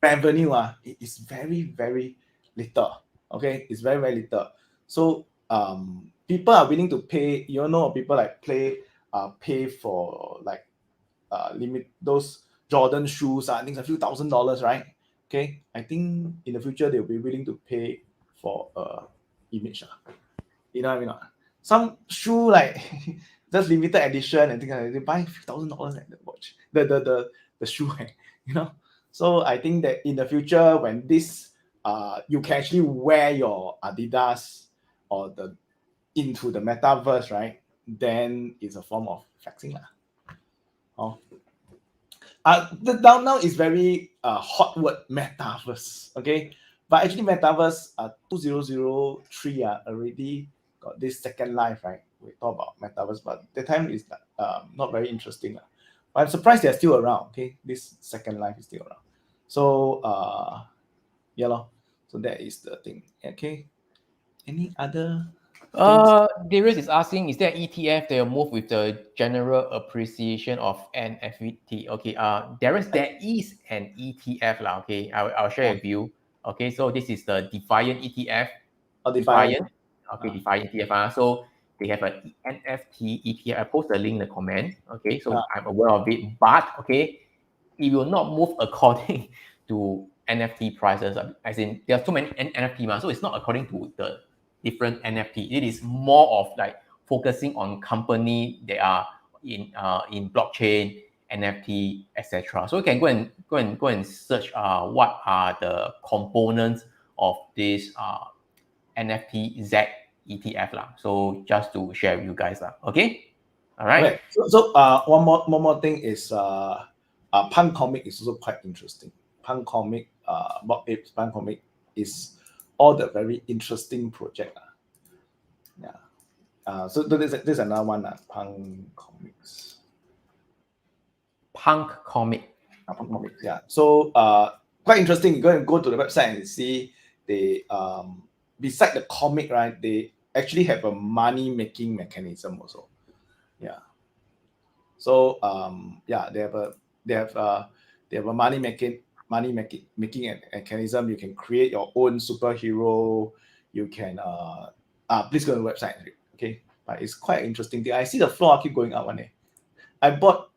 revenue, it is very, very little. Okay, it's very, very little. So people are willing to pay. People like pay for like limit those Jordan shoes. I think it's a few $1,000s, right? Okay, I think in the future they'll be willing to pay for image. You know what I mean? Some shoe like just limited edition and things like that, they buy $1,000 like the watch, the shoe, So I think that in the future, when this you can actually wear your Adidas or into the metaverse, right? Then it's a form of flexing. Now is very hot word, metaverse. Okay, but actually metaverse 2003 already got this second life, right? We talk about metaverse, but the time is not very interesting. But I'm surprised they're still around. Okay, this second life is still around. So so that is the thing. Okay, any other Darius is asking, is there an ETF that will move with the general appreciation of NFT? Okay, Darius, there is an ETF lah. Okay, I'll share with you. Okay, so this is the Defiant ETF. Defiant. Okay, Defiant ETF. So they have an NFT ETF. I post the link in the comment. Okay, so I'm aware of it, but okay, it will not move according to NFT prices. As in, there are so many NFT, so it's not according to the different NFT. It is more of like focusing on company that are in blockchain, NFT, etc. So you can go and search what are the components of this NFT Z ETF lah. So just to share with you guys lah. Okay, all right. Okay. So one more thing is Punk Comic is also quite interesting. Punk Comic, Bob Apes Punk Comic is all the very interesting project. So there's another one, Punk Comics. Punk Comics, yeah. So quite interesting. You go to the website and see they beside the comic, right? They actually have a money making mechanism also. Yeah. So yeah, they have a money making mechanism. You can create your own superhero. You can please go to the website. Okay, but it's quite interesting thing. I see the floor keep going up one day. I bought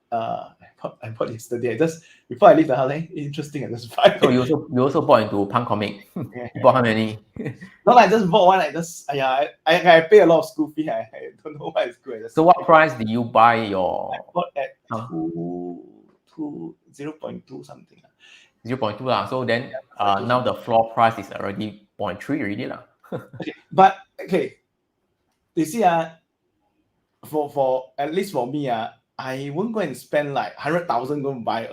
yesterday. I just before I leave the house. Interesting. I just buy. So you also bought into Punk Comic. You bought how many? No, I just bought one. I pay a lot of school fee. I don't know why it's good. So what price did you buy your? I bought at 0.2 something. 0.2 lah. So then now the floor price is already 0.3 already lah. Okay, but okay, you see for at least for me I won't go and spend like 100,000 go and buy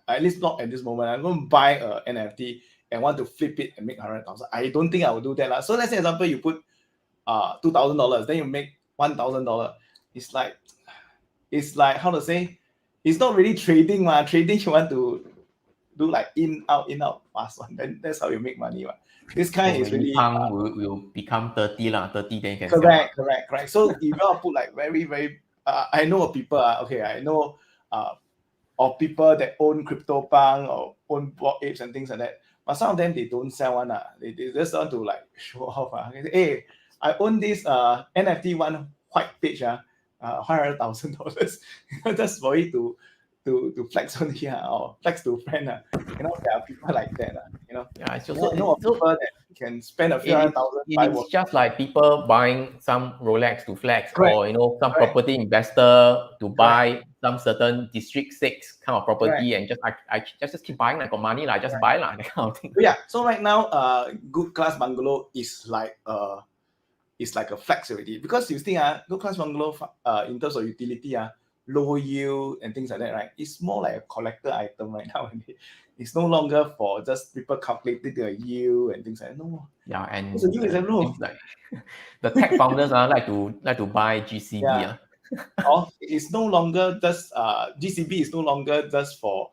at least not at this moment. I'm going to buy a NFT and want to flip it and make 100,000. I don't think I will do that lah. So let's say example you put $2,000, then you make $1,000. It's like how to say, it's not really trading man. Trading you want to do like in out fast one. Then that's how you make money one. This kind So is really will become 30 lah. 30 then you can correct, sell. correct. So you gotta put like very I know of people okay, I know of people that own CryptoPunk or own Bored Apes and things like that. But some of them they don't sell one. They just want to like show off. Hey, I own this NFT one white page $100,000. Just for it to flex on here or flex to friend. There are people like that. Yeah, it's I also know of people that can spend a few hundred thousand. It's just like people buying some Rolex to flex, Correct. or some property investor to buy some certain District 6 kind of property and I just keep buying, like got money, like just buy that kind of thing. Yeah. So right now, good class bungalow is like a flex already, because you think good class bungalow in terms of utility low yield and things like that, right? It's more like a collector item right now. It's no longer for just people calculating the yield and things like that. No. Yeah, and the yield is low. Like the tech founders like to buy GCB. Yeah. It's no longer just GCB is no longer just for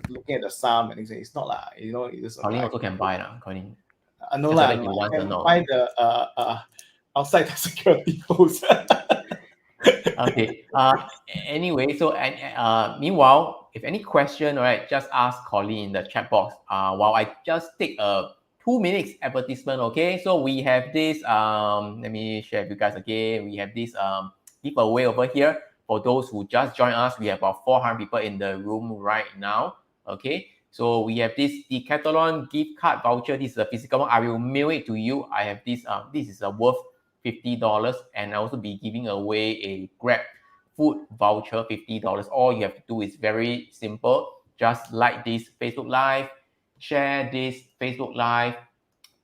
looking at the sum and things. It's not like it's Collin also can buy Collin. No lah. I can buy the outside the security post. Okay. Anyway, so meanwhile, if any question, all right, just ask Collin in the chat box. While I just take a 2 minutes advertisement. Okay, so we have this. Let me share with you guys again. We have this giveaway over here for those who just joined us. We have about 400 people in the room right now. Okay, so we have this Decathlon gift card voucher. This is a physical one. I will mail it to you. I have this. This is worth $50, and I also be giving away a Grab food voucher, $50. All you have to do is very simple. Just like this Facebook Live, share this Facebook Live,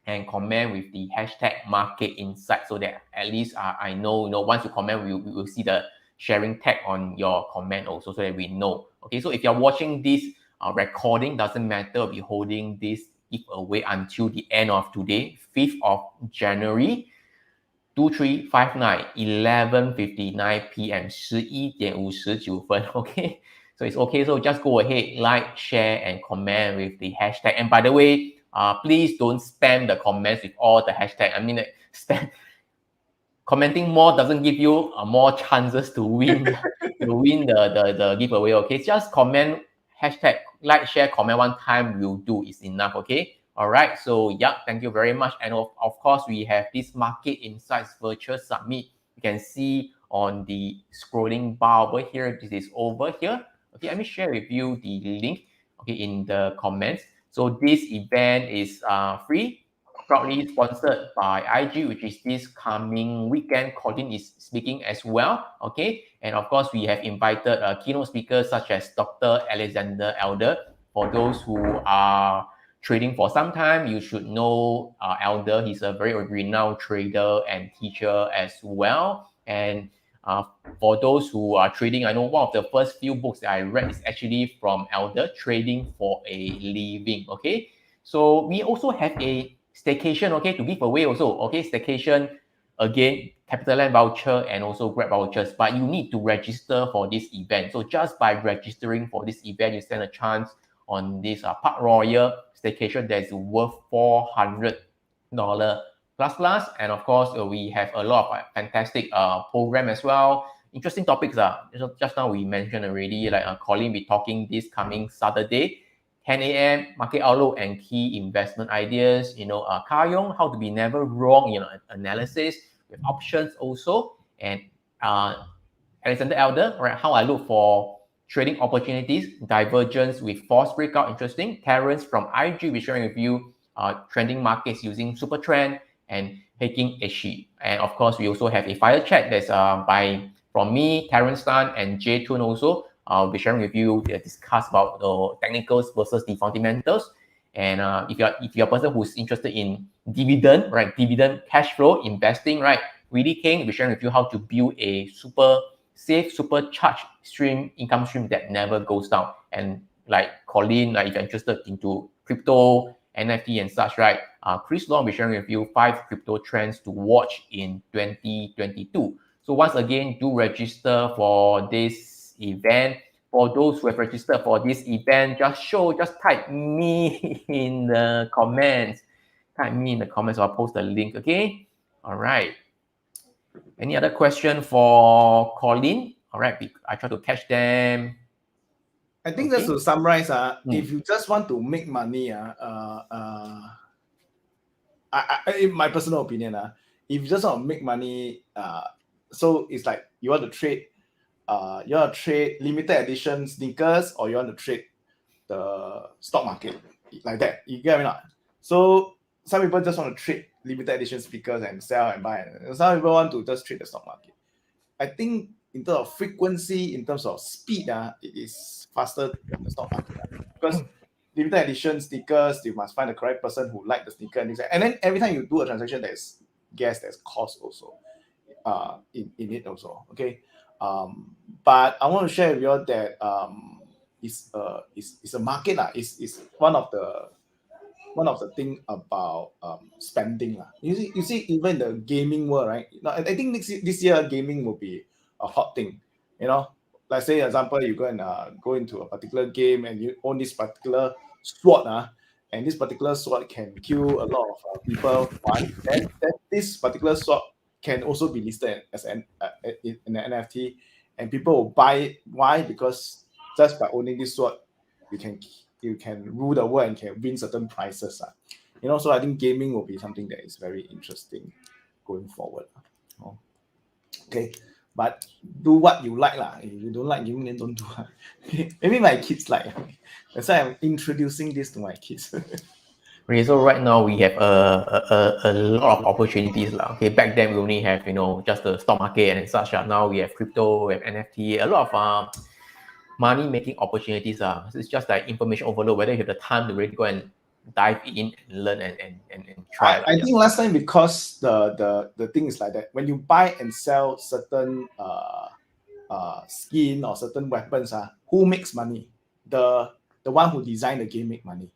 and comment with the hashtag Market Insight, so that at least I know, once you comment, we will see the sharing tag on your comment also, so that we know. Okay, so if you're watching this recording, doesn't matter, we'll be holding this giveaway until the end of today, 5th of January. 2359 11:59 p.m. 11:59 okay, so it's okay. So just go ahead, like, share, and comment with the hashtag. And by the way, please don't spam the comments with all the hashtag. I mean, commenting more doesn't give you more chances to win the giveaway. Okay, just comment hashtag, like, share, comment one time will do, is enough. Okay. All right, so yeah, thank you very much. And of course, we have this Market Insights Virtual Summit. You can see on the scrolling bar over here. This is over here. Okay, let me share with you the link, okay, in the comments. So this event is free, proudly sponsored by IG, which is this coming weekend. Collin is speaking as well. Okay, and of course, we have invited keynote speakers such as Dr. Alexander Elder. For those who are trading for some time, you should know Elder. He's a very renowned trader and teacher as well. And for those who are trading, I know one of the first few books that I read is actually from Elder, Trading for a Living. Okay, so we also have a staycation, okay, to give away also. Okay, staycation, again, CapitaLand voucher and also Grab vouchers, but you need to register for this event. So just by registering for this event, you stand a chance on this Park Royal staycation that is worth $400 And of course, we have a lot of fantastic program as well. Interesting topics. Just now we mentioned already, like Collin be talking this coming Saturday, 10 a.m. Market outlook and key investment ideas. Kayong, how to be never wrong. Analysis with options also, and Alexander Elder, right? How I look for trading opportunities, divergence with false breakout, interesting. Terrence from IG, we sharing with you trending markets using super trend and taking a sheet. And of course, we also have a fire chat that's from me, Terrence Tan, and Jay Tun also. I'll be sharing with you discuss about the technicals versus the fundamentals. And if you're a person who's interested in dividend, right? Dividend cash flow investing, right? Really King will be sharing with you how to build a super safe, supercharged income stream that never goes down. And like Collin, like if you're interested into crypto, NFT and such, right? Chris Long will be sharing with you 5 crypto trends to watch in 2022. So once again, do register for this event. For those who have registered for this event, just type me in the comments. Type me in the comments, I'll post the link, okay? All right. Any other question for Collin? All right, I try to catch them. I think just to summarize, if you just want to make money, in my personal opinion, if you just want to make money, so it's like you want to trade limited edition sneakers, or you want to trade the stock market, like that. You get me not? So some people just want to trade limited edition sneakers and sell and buy. Some people want to just trade the stock market. I think in terms of frequency, in terms of speed, it is faster than the stock market. Because limited edition sneakers, you must find the correct person who like the sneaker, and then every time you do a transaction, there's cost also in it also. Okay. But I want to share with you all that it's a market. It's one of the thing about spending. You see, even in the gaming world, right? Now, I think this year gaming will be a hot thing. Like say example, you go and go into a particular game and you own this particular sword, and this particular sword can kill a lot of people. Then this particular sword can also be listed as in an NFT, and people will buy it. Why? Because just by owning this sword, you can rule the world and can win certain prizes. So I think gaming will be something that is very interesting going forward. Okay, but do what you like lah. If you don't like gaming, then don't do. Maybe my kids like. That's why I'm introducing this to my kids. Okay, so right now we have a lot of opportunities lah. Okay, back then we only have just the stock market and such. Now we have crypto, we have NFT, a lot of money making opportunities. So it's just like information overload. Whether you have the time to really go and dive in and learn and try. I think last time, because the thing is like that, when you buy and sell certain skin or certain weapons, who makes money? The one who designed the game make money.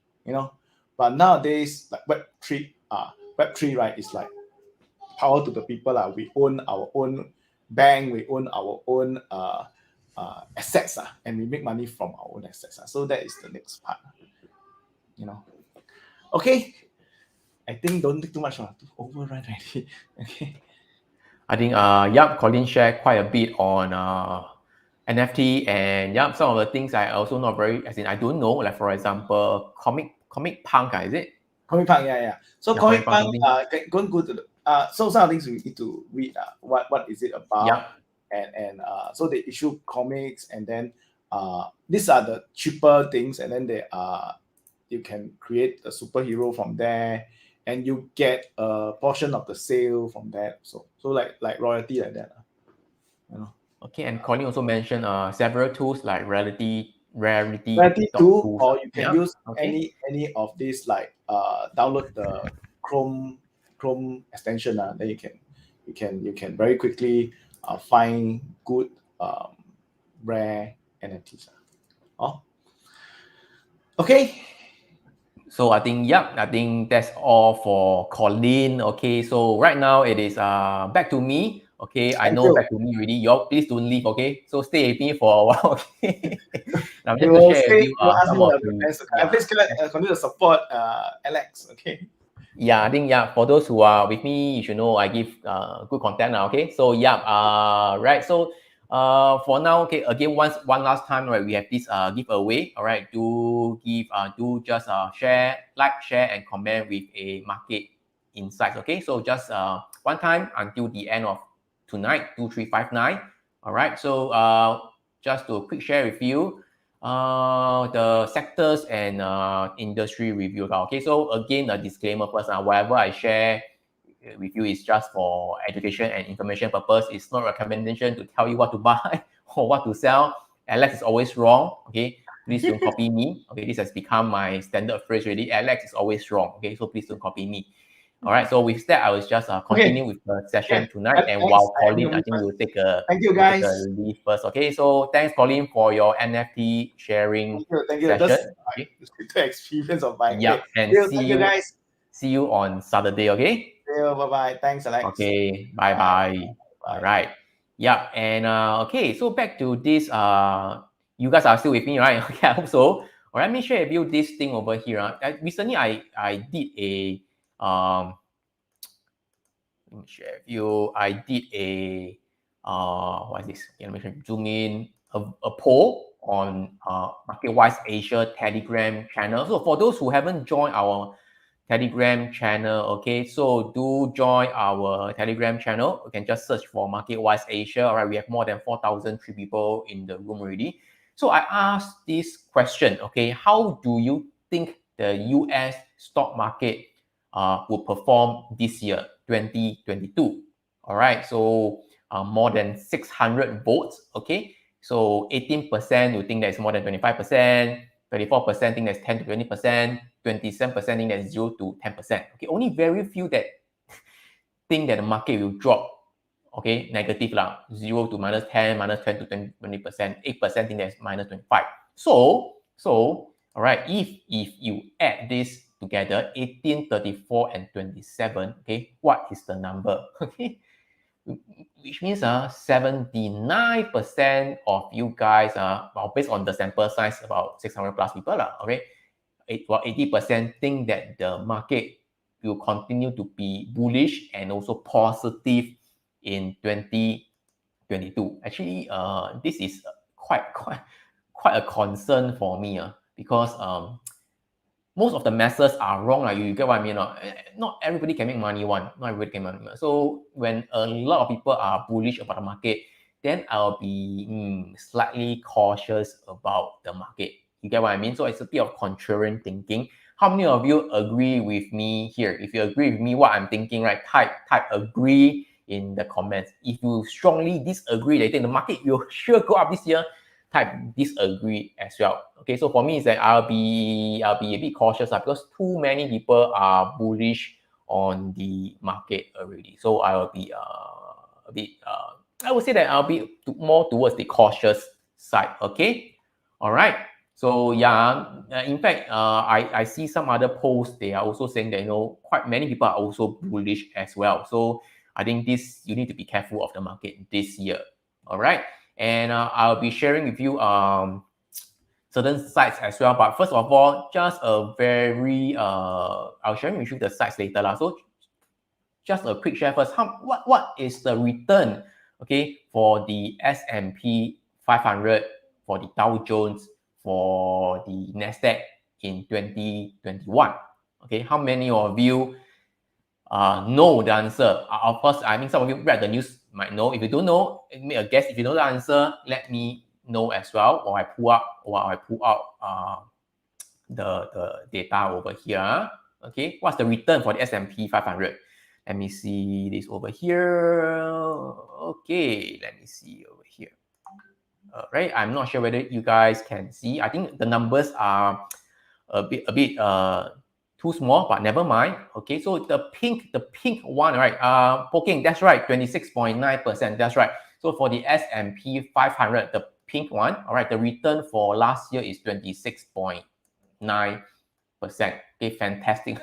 But nowadays, like Web3, right, is like power to the people. We own our own bank, we own our own assets, and we make money from our own assets. So that is the next part. Okay. I think don't take too much to overrun already. Okay. I think Collin shared quite a bit on NFT, and some of the things I also not very, as in I don't know, like for example, comic punk, is it? Comic punk, yeah. So comic punk, go to the so some of the things we need to read. What is it about? Yeah. And so they issue comics, and then these are the cheaper things, and then you can create a superhero from there, and you get a portion of the sale from that. So like royalty like that. Okay, and Collin also mentioned several tools like rarity tool, or you can use any of these, like download the Chrome extension. Then you can very quickly find good rare NFTs. Okay. So I think that's all for Collin. Okay, so right now it is back to me. Okay, I know back to me already. Y'all please don't leave. Okay, so stay with me for a while. Okay, I'm just to share with you some of the. Please continue to support Alex. Okay. Yeah, I think for those who are with me, you should know I give good content now. Okay, so right. So for now, okay, again, one last time, right? We have this giveaway. All right, do just share, share, and comment with a market insights. Okay, so just one time until the end of tonight, 2359. All right, so just to quick share with you the sectors and industry review. Okay, so again, a disclaimer first. Whatever I share with you is just for education and information purpose. It's not a recommendation to tell you what to buy or what to sell. Alex is always wrong. Okay, please don't copy me. Okay, this has become my standard phrase already. Alex is always wrong. Okay, so please don't copy me. All right, so with that, I will just continue with the session tonight. And Thanks. while Collin, I think we'll take a Thank you, guys. leave first. Okay, so thanks, Collin, for your NFT sharing Thank you. session. That's Okay. the experience of buying. Yeah, Okay. and Thank you, guys. See you on Saturday. Okay. Bye-bye. Thanks, Alex. Okay. Bye. All right. Yeah. And okay. So back to this. You guys are still with me, right? Okay. I hope so. All right. Let me share with you this thing over here. Recently, I did a let me share with you. I did a what is this? Let me zoom in. A poll on MarketWise Asia Telegram channel. So for those who haven't joined our Telegram channel, okay, so do join our Telegram channel. You can just search for MarketWise Asia. All right, we have more than 4,003 people in the room already. So I asked this question, okay, how do you think the US stock market will perform this year, 2022? All right, so more than 600 votes, okay? So 18% you think that's more than 25%, 34% think that's 10 to 20%, 27% think that's 0 to 10%. Okay, only very few that think that the market will drop. Okay, negative lah, 0 to minus 10, minus 10 to 20%, 8% think that's minus 25. So, all right, if you add this together, 18, 34, and 27, okay, what is the number? Okay, which means 79% of you guys well, based on the sample size, about 600 plus people, okay, 80% think that the market will continue to be bullish and also positive in 2022. Actually, this is quite a concern for me because most of the masses are wrong. You get what I mean? Not everybody can make money. Not everybody can make money. So when a lot of people are bullish about the market, then I'll be slightly cautious about the market. You get what I mean? So it's a bit of contrarian thinking. How many of you agree with me here? If you agree with me what I'm thinking, right, type agree in the comments. If you strongly disagree that you think the market will sure go up this year, type disagree as well. Okay, so for me is that I'll be a bit cautious because too many people are bullish on the market already. So I will be a bit I would say that I'll be more towards the cautious side. Okay, all right. So yeah, in fact, I see some other posts. They are also saying that quite many people are also bullish as well. So I think you need to be careful of the market this year. All right. And I'll be sharing with you certain sites as well. But first of all, just a very I'll share with you the sites later. So just a quick share first. What is the return, okay, for the S&P 500, for the Dow Jones, for the Nasdaq in 2021? Okay, how many of you know the answer? Of course, I mean, some of you read the news might know. If you don't know, make a guess. If you know the answer, let me know as well, or I pull out the data over here. Okay, what's the return for the S&P 500? Let me see this over here. Okay, let me see over here. Right, I'm not sure whether you guys can see. I think the numbers are a bit too small, but never mind. Okay, so the pink one, right? Poking, that's right, 26.9%. That's right. So for the S&P 500, the pink one, all right, the return for last year is 26.9%. Okay, fantastic.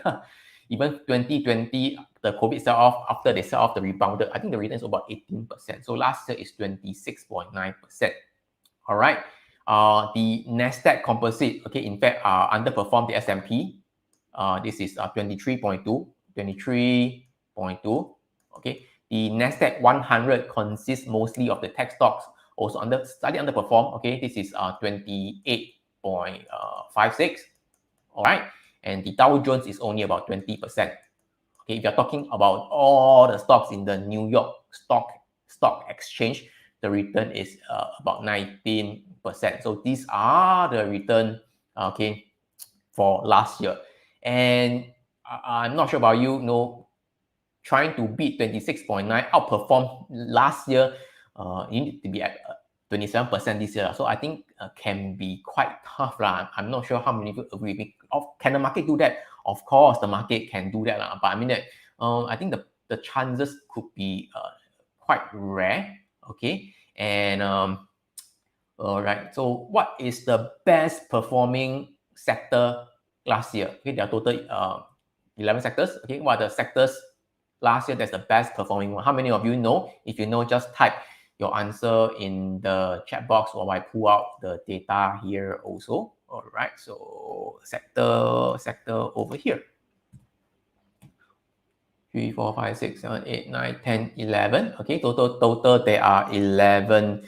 Even 2020, the COVID sell off, after they sell off the rebounded, I think the return is about 18%. So last year is 26.9%. All right. The Nasdaq composite, okay, in fact, underperformed the S&P. This is 23.2. 23.2. Okay, the Nasdaq 100 consists mostly of the tech stocks, also slightly underperform. Okay, this is 28.56. All right, and the Dow Jones is only about 20%. Okay, if you're talking about all the stocks in the New York Stock Exchange, the return is about 19%. So these are the return, okay, for last year. And I'm not sure about you, trying to beat 26.9, outperform last year, you need to be at 27% this year. So I think can be quite tough. I'm not sure how many people agree with me. Can the market do that? Of course, the market can do that. But I mean that I think the chances could be quite rare. Okay. And all right. So what is the best performing sector last year? Okay, there are total 11 sectors. Okay, what are the sectors last year that's the best performing one? How many of you know? If you know, just type your answer in the chat box while I pull out the data here also. All right, so sector over here. 3, 4, 5, 6, 7, 8, 9, 10, 11. Okay, total there are 11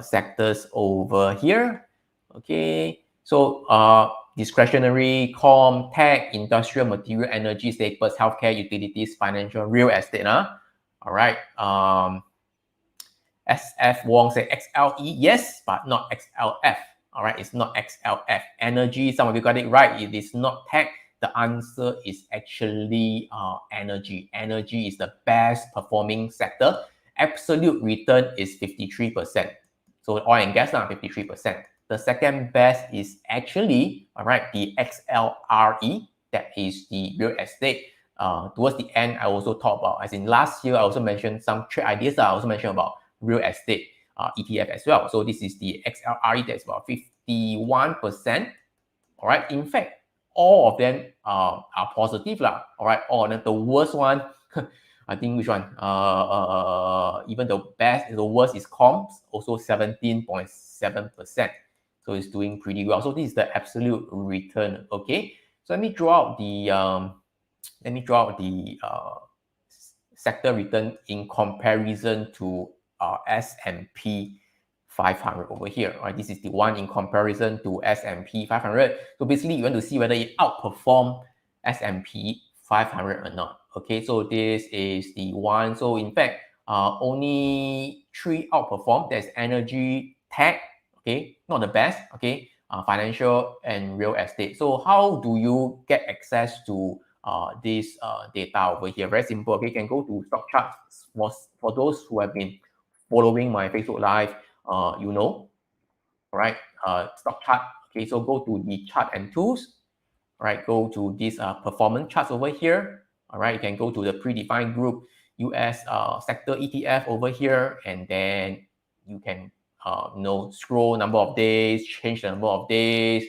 sectors over here. Okay, so discretionary, tech, industrial, material, energy, staples, healthcare, utilities, financial, real estate. All right. SF Wong say XLE, yes, but not XLF. All right, it's not XLF. Energy, some of you got it right. It is not tech. The answer is actually energy. Energy is the best performing sector. Absolute return is 53%. So oil and gas now 53%. The second best is actually, all right, the XLRE. That is the real estate. Towards the end, I also talk about, as in last year, I also mentioned some trade ideas that I also mentioned about real estate ETF as well. So this is the XLRE, that's about 51%. All right. In fact, all of them are positive. All right. All of them. The worst one, I think which one? Even the worst is comps, also 17.7%. So it's doing pretty well. So this is the absolute return. Okay. So let me draw out the sector return in comparison to S&P 500 over here. Right, this is the one in comparison to S&P 500. So basically, you want to see whether it outperforms S&P 500 or not. Okay, so this is the one. So in fact, only 3 outperform. There's energy, tech. Okay, not the best. Okay, financial and real estate. So how do you get access to this data over here? Very simple. Okay, you can go to stock charts. For those who have been following my Facebook Live, you know, right? Stock chart. Okay, so go to the chart and tools. Right, go to this performance charts over here. All right, you can go to the predefined group US sector ETF over here, and then you can scroll number of days, change the number of days,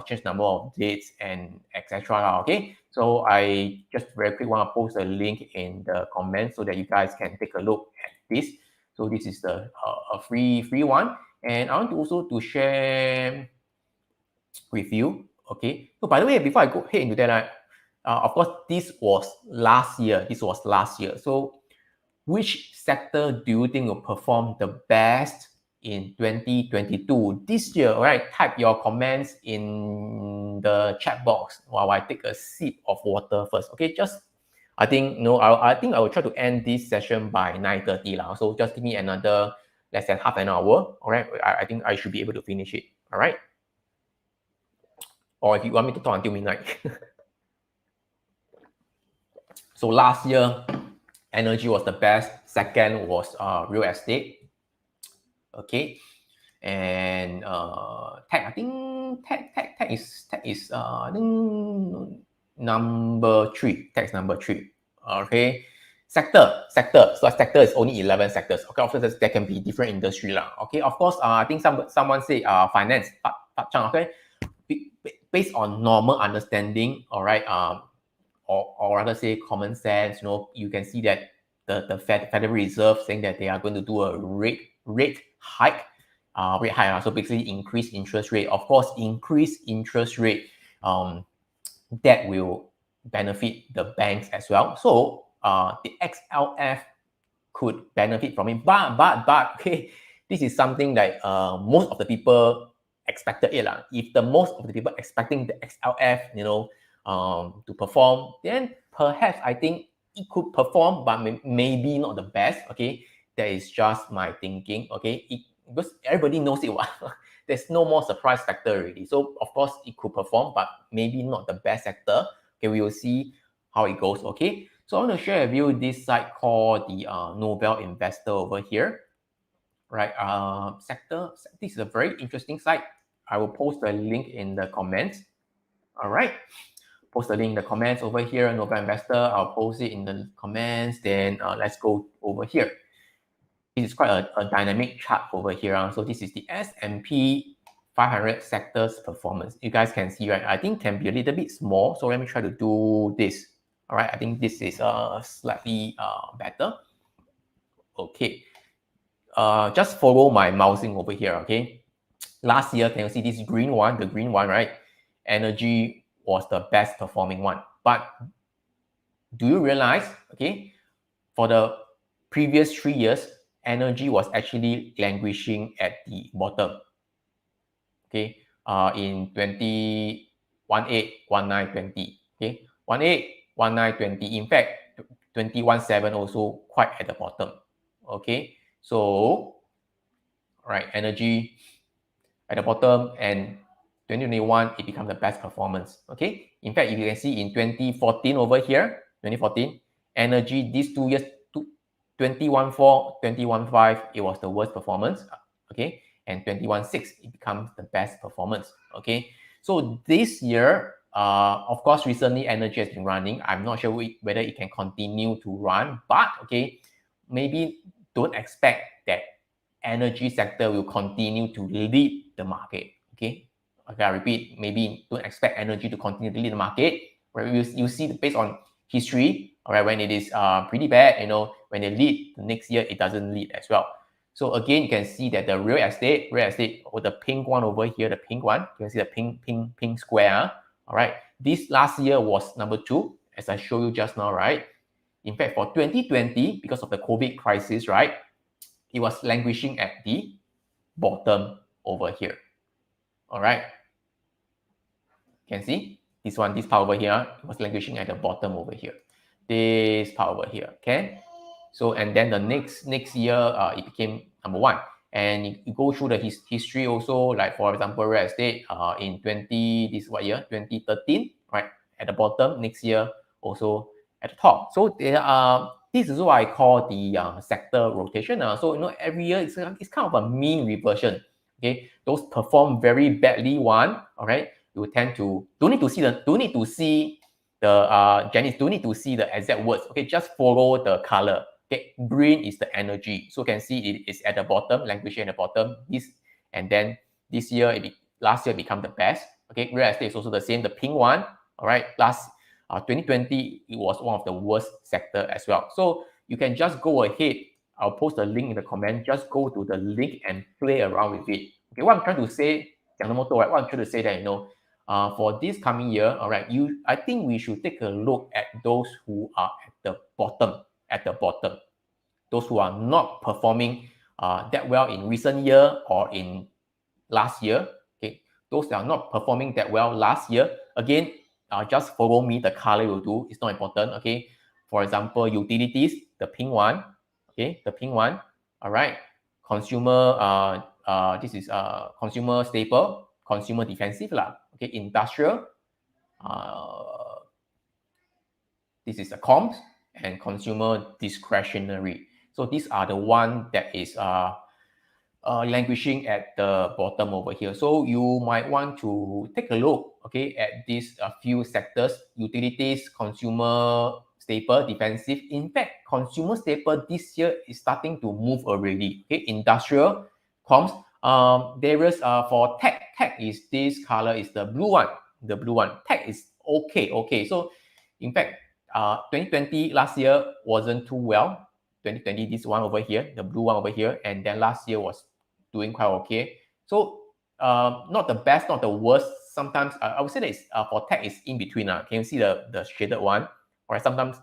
change the number of dates, and etc. Okay, so I just very quick want to post a link in the comments so that you guys can take a look at this. So this is the a free one, and I want to also to share with you. Okay. So by the way, before I go ahead into that, of course, this was last year. So which sector do you think will perform the best in 2022? This year, all right, type your comments in the chat box while I take a sip of water first. Okay, I think I think I will try to end this session by 9:30 now. So just give me another less than half an hour. All right, I think I should be able to finish it. All right. Or if you want me to talk until midnight. So last year, energy was the best. Second was real estate. Okay, and tech. I think tech is I think number 3. Tech is number 3. Okay, sector. So sector is only 11 sectors. Okay, of course there can be different industry lah. Okay, of course I think someone say finance. Okay. Based on normal understanding, all right, or rather say common sense, you can see that the Federal Reserve saying that they are going to do a rate hike. So basically increase interest rate. Of course, increase interest rate, that will benefit the banks as well. So the XLF could benefit from it. But okay, this is something that most of the people expected it. If the most of the people expecting the XLF, to perform, then perhaps I think it could perform, but maybe not the best. Okay, that is just my thinking. Okay, because everybody knows it. There's no more surprise factor already. So of course it could perform, but maybe not the best sector. Okay, we will see how it goes. Okay, so I want to share with you this site called the Nobel Investor over here. Right, sector. This is a very interesting site. I will post a link in the comments. All right, post the link in the comments over here. Nobel Investor. I'll post it in the comments. Then let's go over here. This is quite a dynamic chart over here. So this is the S&P 500 sectors performance. You guys can see, right? I think can be a little bit small. So let me try to do this. All right, I think this is slightly better. Okay, just follow my mousing over here. Okay, last year, can you see this green one? The green one, right? Energy was the best performing one. But do you realize, okay, for the previous 3 years, energy was actually languishing at the bottom. Okay, in 2018, 19, 20. Okay, 18, 19, 20. In fact, 2017 also quite at the bottom. Okay, so right, energy at the bottom, and 2021 it becomes the best performance. Okay, in fact, if you can see in 2014 over here, 2014 energy, these 2 years, 21.4, 21.5, it was the worst performance. Okay, and 21.6 it becomes the best performance. Okay, so this year, of course, recently energy has been running. I'm not sure whether it can continue to run, but okay, maybe don't expect that energy sector will continue to lead the market. Okay, I repeat, maybe don't expect energy to continue to lead the market. Right, you see based on history. All right, when it is pretty bad, when they lead, the next year it doesn't lead as well. So again, you can see that the real estate, or the pink one over here, the pink one, you can see the pink square. All right, this last year was number 2, as I showed you just now, right? In fact, for 2020, because of the COVID crisis, right, it was languishing at the bottom over here. All right, you can see this one, this part over here, it was languishing at the bottom over here. This part over here. Okay, so and then the next year it became number 1, and you go through the history also, like for example real estate in 2013, right, at the bottom, next year also at the top. So there are, this is what I call the sector rotation. So every year it's kind of a mean reversion. Okay, those perform very badly one, all right, you tend to don't need to see the Janice, don't need to see the exact words. Okay, just follow the color. Okay, green is the energy. So you can see it is at the bottom, languishing at the bottom. And then this year, last year become the best. Okay, real estate is also the same, the pink one. All right, last 2020, it was one of the worst sector as well. So you can just go ahead. I'll post a link in the comment. Just go to the link and play around with it. Okay, what I'm trying to say, right? What I'm trying to say that, for this coming year, all right, I think we should take a look at those who are at the bottom, those who are not performing that well in recent year or in last year. Okay, those that are not performing that well last year, again, just follow me. The color will do. It's not important. Okay, for example, utilities, the pink one. Okay, the pink one. All right, consumer. This is consumer staple, consumer defensive lah. Okay, industrial. This is the comms and consumer discretionary. So these are the one that is languishing at the bottom over here. So you might want to take a look, okay, at these few sectors: utilities, consumer staple, defensive. In fact, consumer staple this year is starting to move already. Okay, industrial, comms. There is for tech. Tech is this color, is the blue one. The blue one. Tech is okay. Okay. So in fact, 2020 last year wasn't too well. 2020, this one over here, the blue one over here, and then last year was doing quite okay. So not the best, not the worst sometimes I would say that it's, for tech is in between. Can you see the shaded one? All right, sometimes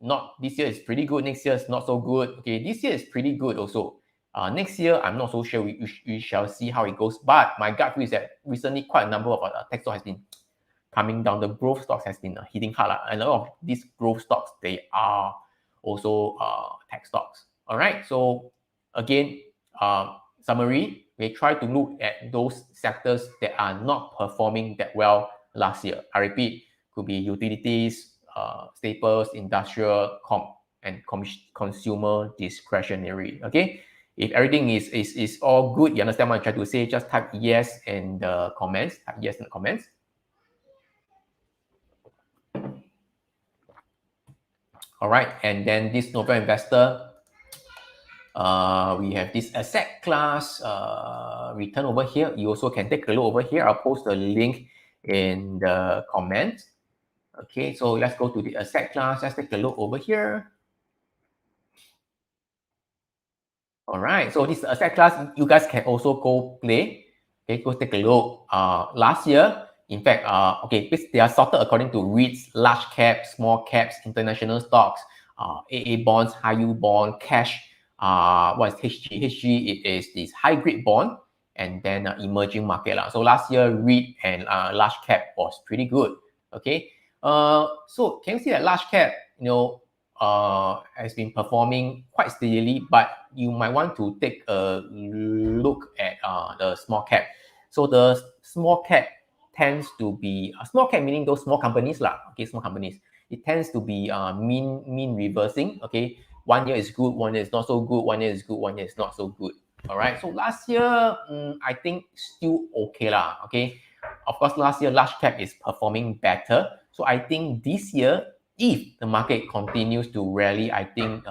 not this year is pretty good, next year is not so good. Okay, this year is pretty good also. Next year, I'm not so sure. We shall see how it goes. But my gut feel is that recently quite a number of tech stocks has been coming down. The growth stocks has been hitting hard. And a lot of these growth stocks, they are also tech stocks. All right. So again, summary, we try to look at those sectors that are not performing that well last year. I repeat, could be utilities, staples, industrial, and consumer discretionary. Okay. If everything is all good, you understand what I'm trying to say, just type yes in the comments. Type yes in the comments. All right, and then this November investor, we have this asset class return over here. You also can take a look over here. I'll post the link in the comments. Okay, so let's go to the asset class. Let's take a look over here. All right, so this asset class, you guys can also go play. Okay, go take a look. Last year, in fact, okay, they are sorted according to REITs, large cap, small caps, international stocks, AA bonds, high yield bond, cash. What is HG? HG, it is this high grade bond, and then emerging market. So last year, REIT and large cap was pretty good. Okay, so can you see that large cap, has been performing quite steadily, but you might want to take a look at the small cap. So the small cap tends to be small cap, meaning those small companies lah. Okay, small companies. It tends to be mean reversing. Okay, 1 year is good, 1 year is not so good, 1 year is good, 1 year is not so good. All right. So last year, I think still okay lah. Okay. Of course, last year large cap is performing better. So I think this year, if the market continues to rally, I think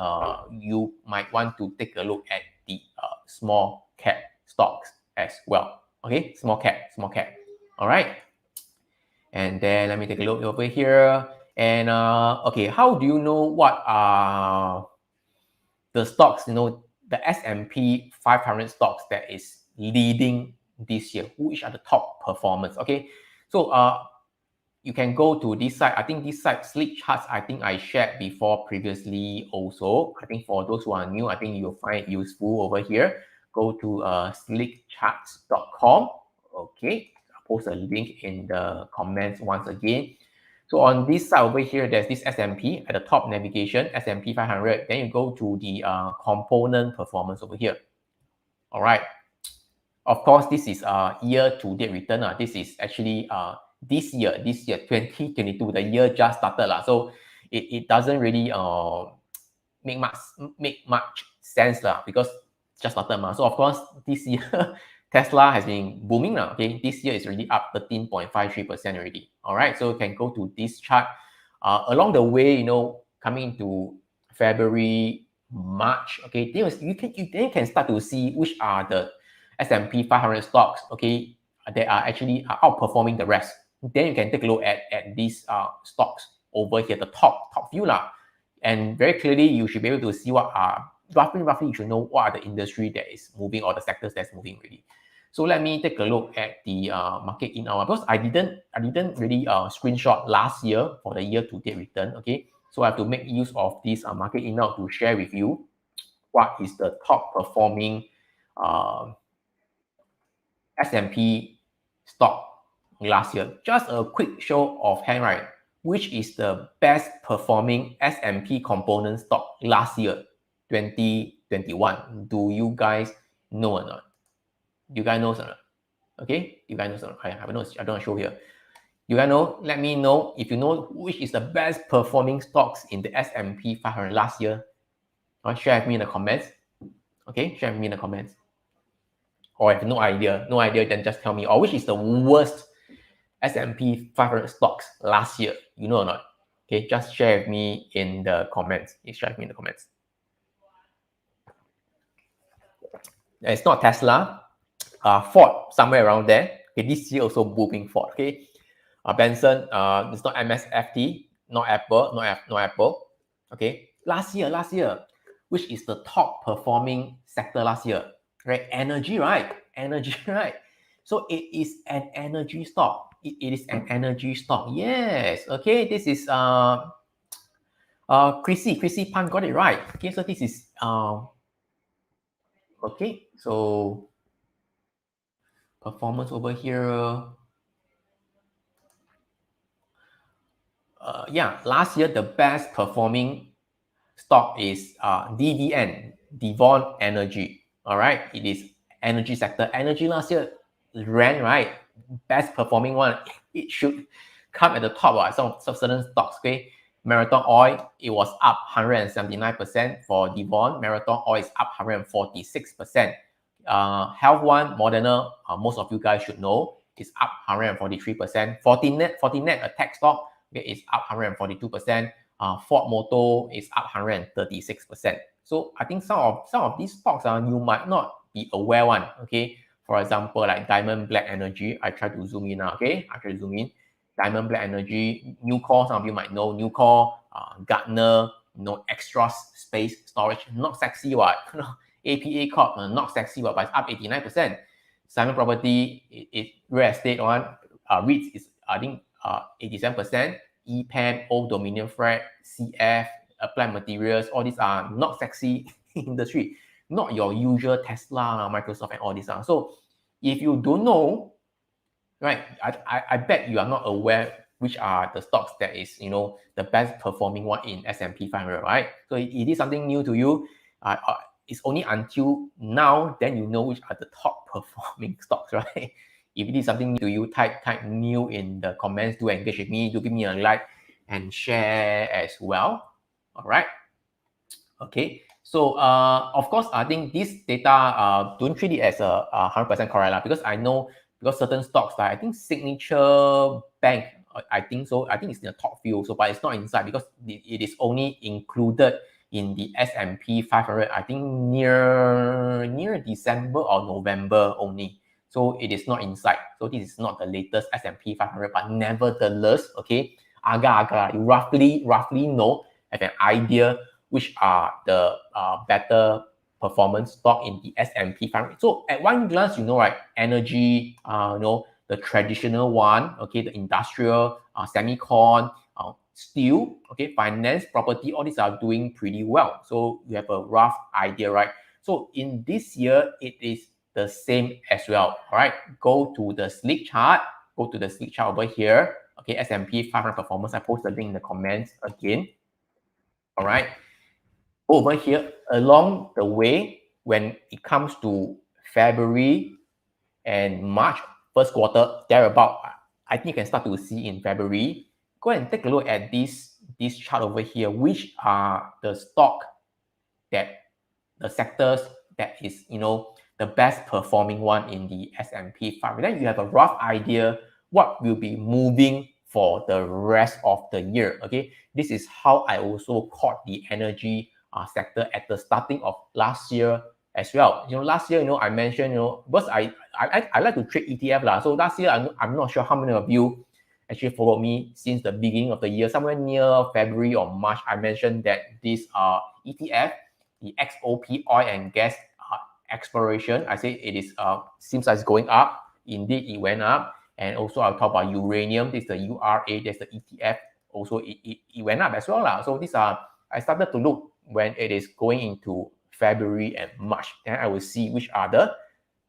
you might want to take a look at the small cap stocks as well. Okay, small cap. All right. And then let me take a look over here. And okay, how do you know what are the stocks, the S&P 500 stocks that is leading this year? Which are the top performers? Okay, so you can go to this site. I think this site, Sleek Charts, I think I shared before previously also. I think for those who are new, I think you'll find it useful over here. Go to sleekcharts.com. Okay, I'll post a link in the comments once again. So on this side over here, there's this S&P at the top navigation, S&P 500. Then you go to the component performance over here. All right. Of course, this is year-to-date return. This is actually this year 2022, the year just started. So it doesn't really make much sense because just started. So of course, this year, Tesla has been booming. Okay, this year is already up 13.53% already. All right, so you can go to this chart. Along the way, coming into February, March, okay, then you can start to see which are the S&P 500 stocks, okay, that are actually outperforming the rest. Then you can take a look at these stocks over here, the top few and very clearly you should be able to see what are roughly you should know what are the industry that is moving or the sectors that's moving really. So let me take a look at the market in our, because I didn't really screenshot last year for the year-to-date return. Okay, so I have to make use of this market in now to share with you what is the top performing S&P stock last year. Just a quick show of hand, right? Which is the best performing S&P component stock last year, 2021? Do you guys know or not? You guys know or not? Okay, you guys know or not? I don't show here. You guys know? Let me know if you know which is the best performing stocks in the S&P 500 last year. Share with me in the comments. Okay, share with me in the comments. Or if no idea, then just tell me. Or which is the worst S&P 500 stocks last year? You know or not? Okay, just share with me in the comments. Share with me in the comments. It's not Tesla. Ford, somewhere around there. Okay, this year also booming Ford. Okay, Benson, it's not MSFT, not Apple, not Apple. Okay, last year, which is the top performing sector last year? Right, energy, right? So it is an energy stock. It is an energy stock. Yes. Okay. This is Chrissy Pan got it right. Okay. So this is okay. So performance over here. Yeah, last year the best performing stock is DVN, Devon Energy. All right, it is energy sector. Energy last year ran right, best performing one. It should come at the top of some certain stocks. Okay, Marathon Oil, it was up 179% for Devon. Marathon Oil is up 146%. Health One, Moderna, most of you guys should know, is up 143%. Fortinet, a tech stock, okay, is up 142%. Ford Motor is up 136%. So I think some of these stocks you might not be aware one. Okay, for example, like Diamond Black Energy. I try to zoom in now. Okay, I try to zoom in. Diamond Black Energy, Nucor. Some of you might know Nucor, Gartner. Extra space storage, not sexy what. APA Corp, not sexy what, but it's up 89%. Simon Property, it real estate one. REITs is I think 87%. EPAM, Old Dominion Freight, CF, Applied Materials, all these are not sexy industry, not your usual Tesla, Microsoft, and all these are. So if you don't know, right, I bet you are not aware which are the stocks that is, the best performing one in S&P 500, right? So it is something new to you. It's only until now, then you know which are the top performing stocks, right? If it is something new to you, type new in the comments. Do engage with me. Do give me a like and share as well. All right. Okay. So of course, I think this data don't treat it as a 100% correct because I know because certain stocks like I think Signature Bank, I think so. I think it's in the top few also, but it's not inside because it is only included in the S&P 500. I think near December or November only. So it is not inside. So this is not the latest S&P 500, but nevertheless, okay, you roughly know, have an idea which are the better performance stock in the S&P 500. So at one glance, right, energy, the traditional one, okay, the industrial, semicon, steel, okay, finance, property, all these are doing pretty well. So you have a rough idea, right? So in this year, it is the same as well, all right? Go to the sleek chart over here, okay, S&P 500 performance. I post the link in the comments again, all right? Over here, along the way, when it comes to February and March, first quarter, thereabout, I think you can start to see in February. Go and take a look at this chart over here, which are the stock that the sectors that is, the best performing one in the S&P 500. Then you have a rough idea what will be moving for the rest of the year. Okay, this is how I also caught the energy sector at the starting of last year as well. Last year, I mentioned, because I like to trade ETF lah. So last year, I'm not sure how many of you actually followed me since the beginning of the year. Somewhere near February or March, I mentioned that this ETF, the XOP oil and gas exploration, I say it is seems like it's going up. Indeed, it went up. And also I'll talk about uranium. This is the URA, there's the ETF. Also, it went up as well lah. So these are, I started to look when it is going into February and March. Then I will see which are the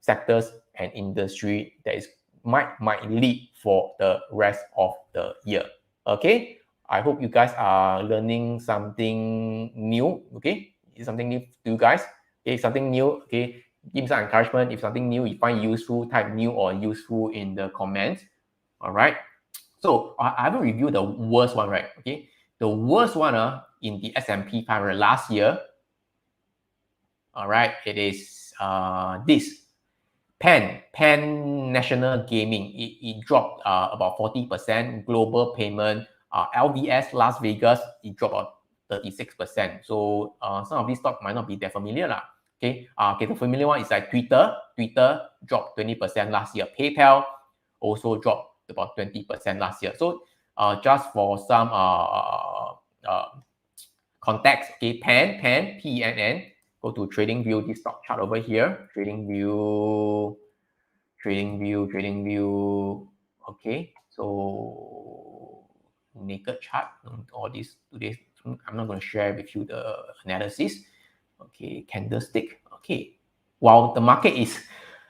sectors and industry that is might lead for the rest of the year. Okay, I hope you guys are learning something new. Okay, it's something new to you guys. Okay, something new. Okay, give me some encouragement. If something new you find useful, type new or useful in the comments. All right. So I haven't reviewed the worst one, right? Okay, the worst one in the S&P 500 last year. All right, it is this Penn National Gaming. It dropped about 40%. Global Payment, LVS Las Vegas, it dropped about 36%. So some of these stocks might not be that familiar lah. Okay, the familiar one is like Twitter. Twitter dropped 20% last year. PayPal also dropped about 20% last year. So just for some context, okay, Penn, PENN. Go to TradingView, this stock chart over here. TradingView. Trading view. Okay, so naked chart, all this today. I'm not going to share with you the analysis. Okay, candlestick. Okay, while the market is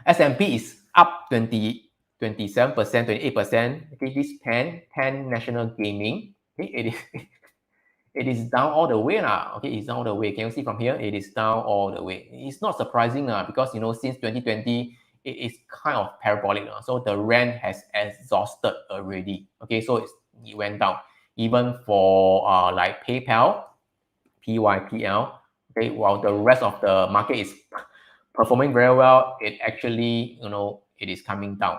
S&P is up 27%, 28%. Okay, this 10 national gaming. Okay, it is it is down all the way now. Okay, it's down all the way. Can you see from here? It is down all the way. It's not surprising because since 2020 it is kind of parabolic now. So the rent has exhausted already. Okay, so it went down. Even for like PayPal, PYPL. Okay, while the rest of the market is performing very well, it actually it is coming down.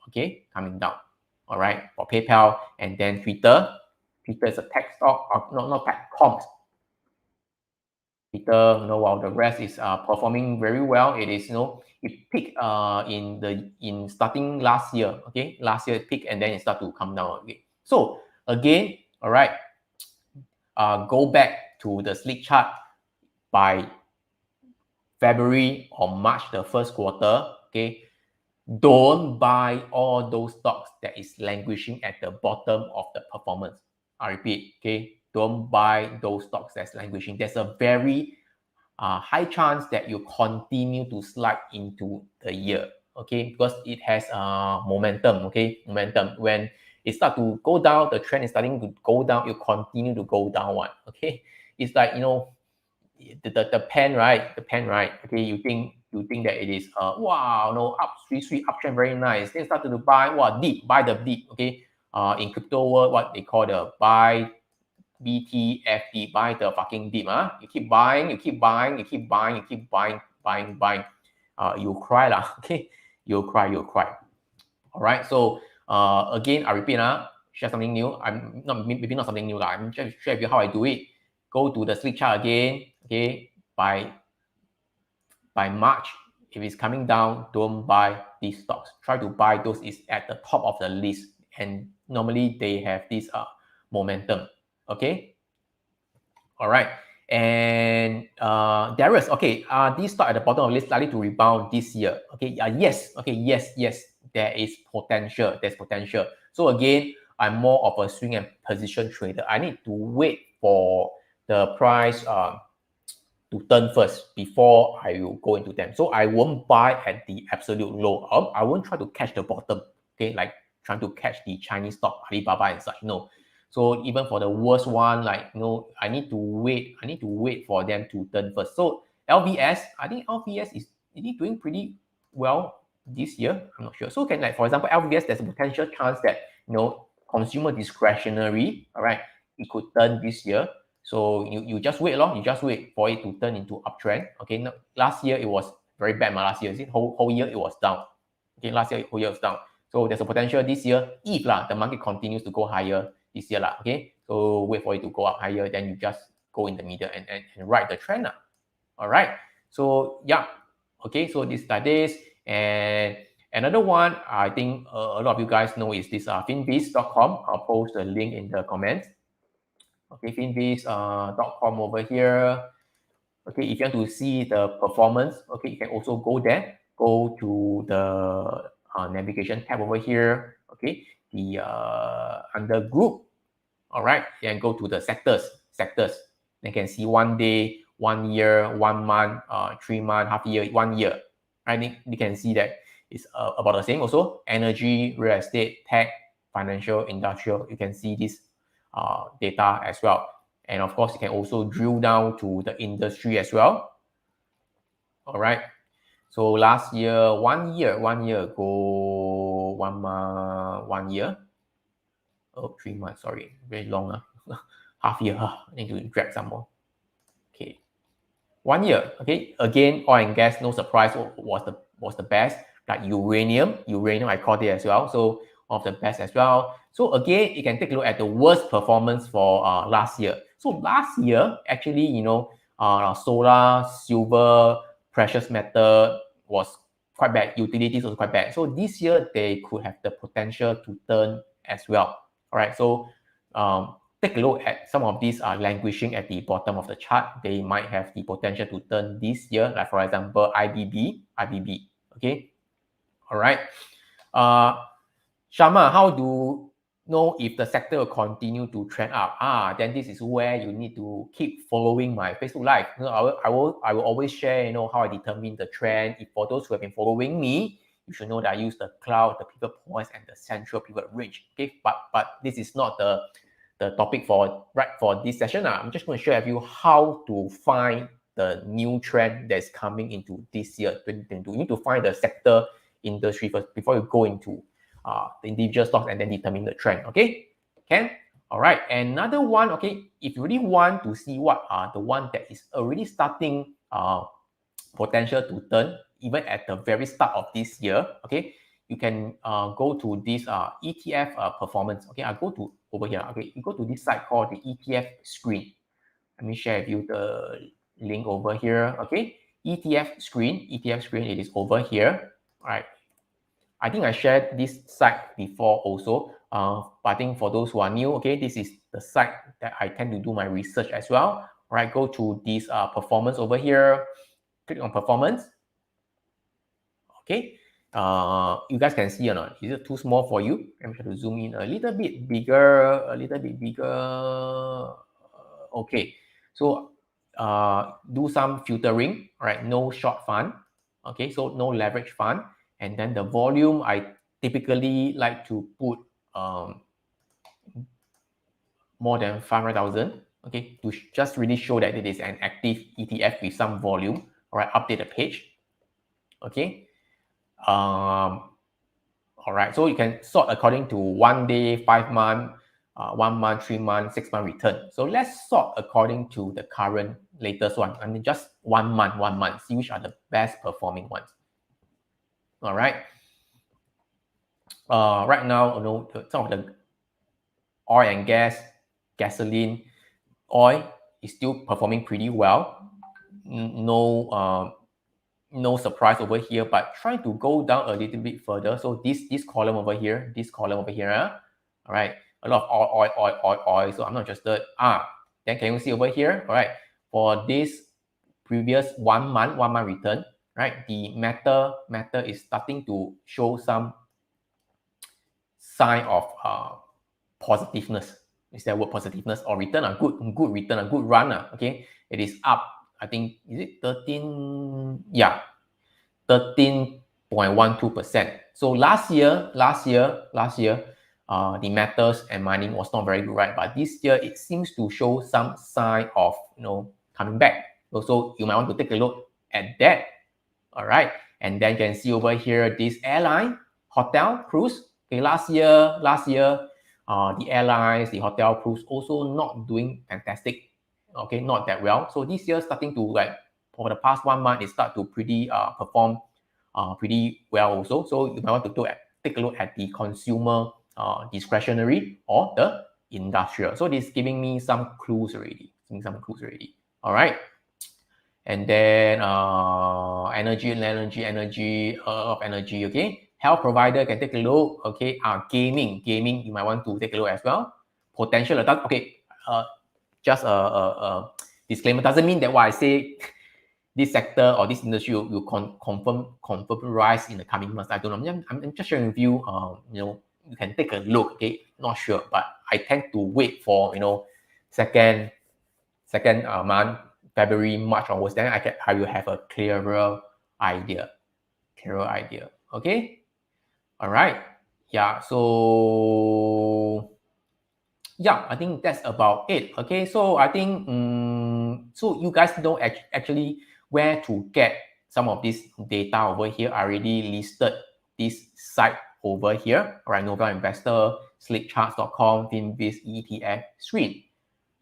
Okay, coming down. All right, for PayPal and then Twitter. Twitter is a tech stock, not tech comps. Twitter, while the rest is performing very well, it is it peaked in starting last year. Okay, last year it peaked and then it start to come down again. So again, all right, go back to the slick chart by February or March, the first quarter. Okay, don't buy all those stocks that is languishing at the bottom of the performance. I repeat, okay, don't buy those stocks that's languishing. There's a very high chance that you continue to slide into the year, okay, because it has momentum. Okay, momentum. When it start to go down, the trend is starting to go down, you continue to go down. Okay, it's like the pen, right? The pen, right? Okay, you think that it is wow, up sweet uptrend, very nice. Then started to buy deep, buy the deep. Okay, in crypto world, what they call the buy BTFD, buy the fucking dip. You keep buying, you keep buying, you keep buying, you keep buying. You cry lah. Okay, you'll cry. All right. So again, I repeat, share something new. I'm not maybe not something new lah. I'm just share with you how I do it. Go to the slick chart again. Okay, by March, if it's coming down, don't buy these stocks. Try to buy those is at the top of the list, and normally they have this momentum. Okay. All right. And Darius, okay, this stock at the bottom of the list likely to rebound this year. Okay, yes. Okay, yes. There is potential. There's potential. So again, I'm more of a swing and position trader. I need to wait for the price to turn first before I will go into them. So I won't buy at the absolute low. I won't try to catch the bottom. Okay, like trying to catch the Chinese stock, Alibaba and such. No. So even for the worst one, like I need to wait for them to turn first. So LVS, I think LVS is doing pretty well this year. I'm not sure. So can, like, for example, LVS, there's a potential chance that consumer discretionary, all right, it could turn this year. So you just wait long. You just wait for it to turn into uptrend. Okay, now, last year it was very bad. Last year, whole year it was down. Okay, last year whole year was down. So there's a potential this year if the market continues to go higher this year lah. Okay, so wait for it to go up higher, then you just go in the middle and ride the trend lah. All right. So yeah. Okay, so this like this. And another one I think a lot of you guys know is this finviz.com. I'll post the link in the comments. Okay, finviz.com over here. Okay, if you want to see the performance, okay, you can also go there. Go to the navigation tab over here. Okay, the under group. All right, and go to the sectors. You can see 1 day, 1 year, 1 month, 3 months, half year, 1 year. I think you can see that it's about the same also. Energy, real estate, tech, financial, industrial. You can see this data as well. And of course, you can also drill down to the industry as well. All right. So last year, 1 year ago, 1 month, 1 year. Oh, 3 months, sorry. Very long. Half year. I need to drag some more. Okay. 1 year. Okay. Again, oil and gas, no surprise, was the best. Like uranium, I called it as well. So one of the best as well. So again, you can take a look at the worst performance for last year. So last year, actually, solar, silver, precious metal was quite bad. Utilities was quite bad. So this year, they could have the potential to turn as well. All right. So take a look at some of these languishing at the bottom of the chart. They might have the potential to turn this year. Like for example, IBB. Okay. All right. Sharma, how do know if the sector will continue to trend up? Then this is where you need to keep following my Facebook Live. I will always share, how I determine the trend. If for those who have been following me, you should know that I use the cloud, the pivot points, and the central pivot range. Okay, but this is not the topic for this session. I'm just going to share with you how to find the new trend that's coming into this year, 2022. You need to find the sector industry first before you go into the individual stocks and then determine the trend. Okay, all right. Another one. Okay, if you really want to see what are the one that is already starting potential to turn even at the very start of this year. Okay, you can go to this ETF performance. Okay, I go to over here. Okay, you go to this site called the ETF screen. Let me share with you the link over here. Okay, ETF screen. It is over here. All right. I think I shared this site before also. But I think for those who are new, okay, this is the site that I tend to do my research as well. All right, go to this performance over here. Click on performance. Okay, you guys can see or not? Is it too small for you? I'm trying to zoom in a little bit bigger, Okay, so do some filtering, right? No short fund, okay, so no leverage fund, and then the volume I typically like to put more than 500,000, okay, to just really show that it is an active ETF with some volume. All right, update the page, okay. All right, so you can sort according to 1 day, 5 month, 1 month, 3 months, 6 month return. So let's sort according to the current latest one. I mean, just 1 month, see which are the best performing ones. All right. Right now, some of the oil and gas, gasoline, oil is still performing pretty well. No surprise over here, but try to go down a little bit further. So this column over here, all right, a lot of oil. So I'm not interested. Then can you see over here? All right, for this previous 1 month return, right? The metal is starting to show some sign of positiveness. Is that word positiveness or return? A good return, a good run. Okay, it is up. I think is it 13? Yeah, 13.12%. So last year, the metals and mining was not very good, right? But this year it seems to show some sign of coming back. So you might want to take a look at that. All right, and then you can see over here this airline, hotel, cruise. Okay, last year, the airlines, the hotel, cruise also not doing fantastic. Okay, not that well. So this year starting to for the past 1 month, it start to perform pretty well also. So you might want to take a look at the consumer discretionary or the industrial. So this is giving me some clues already. All right. And then energy, okay. Health provider can take a look. Okay, gaming, you might want to take a look as well. Potential, okay. Just a disclaimer, doesn't mean that what I say this sector or this industry will confirm rise in the coming months. I don't know. I'm just sharing with you. You can take a look. Okay, not sure, but I tend to wait for second month, February, March onwards. Then I will have a clearer idea. Okay. All right. Yeah. So yeah, I think that's about it. Okay, so I think so you guys know actually where to get some of this data over here. I already listed this site over here. All right, Nova Investor, slickcharts.com, Finviz ETF screen.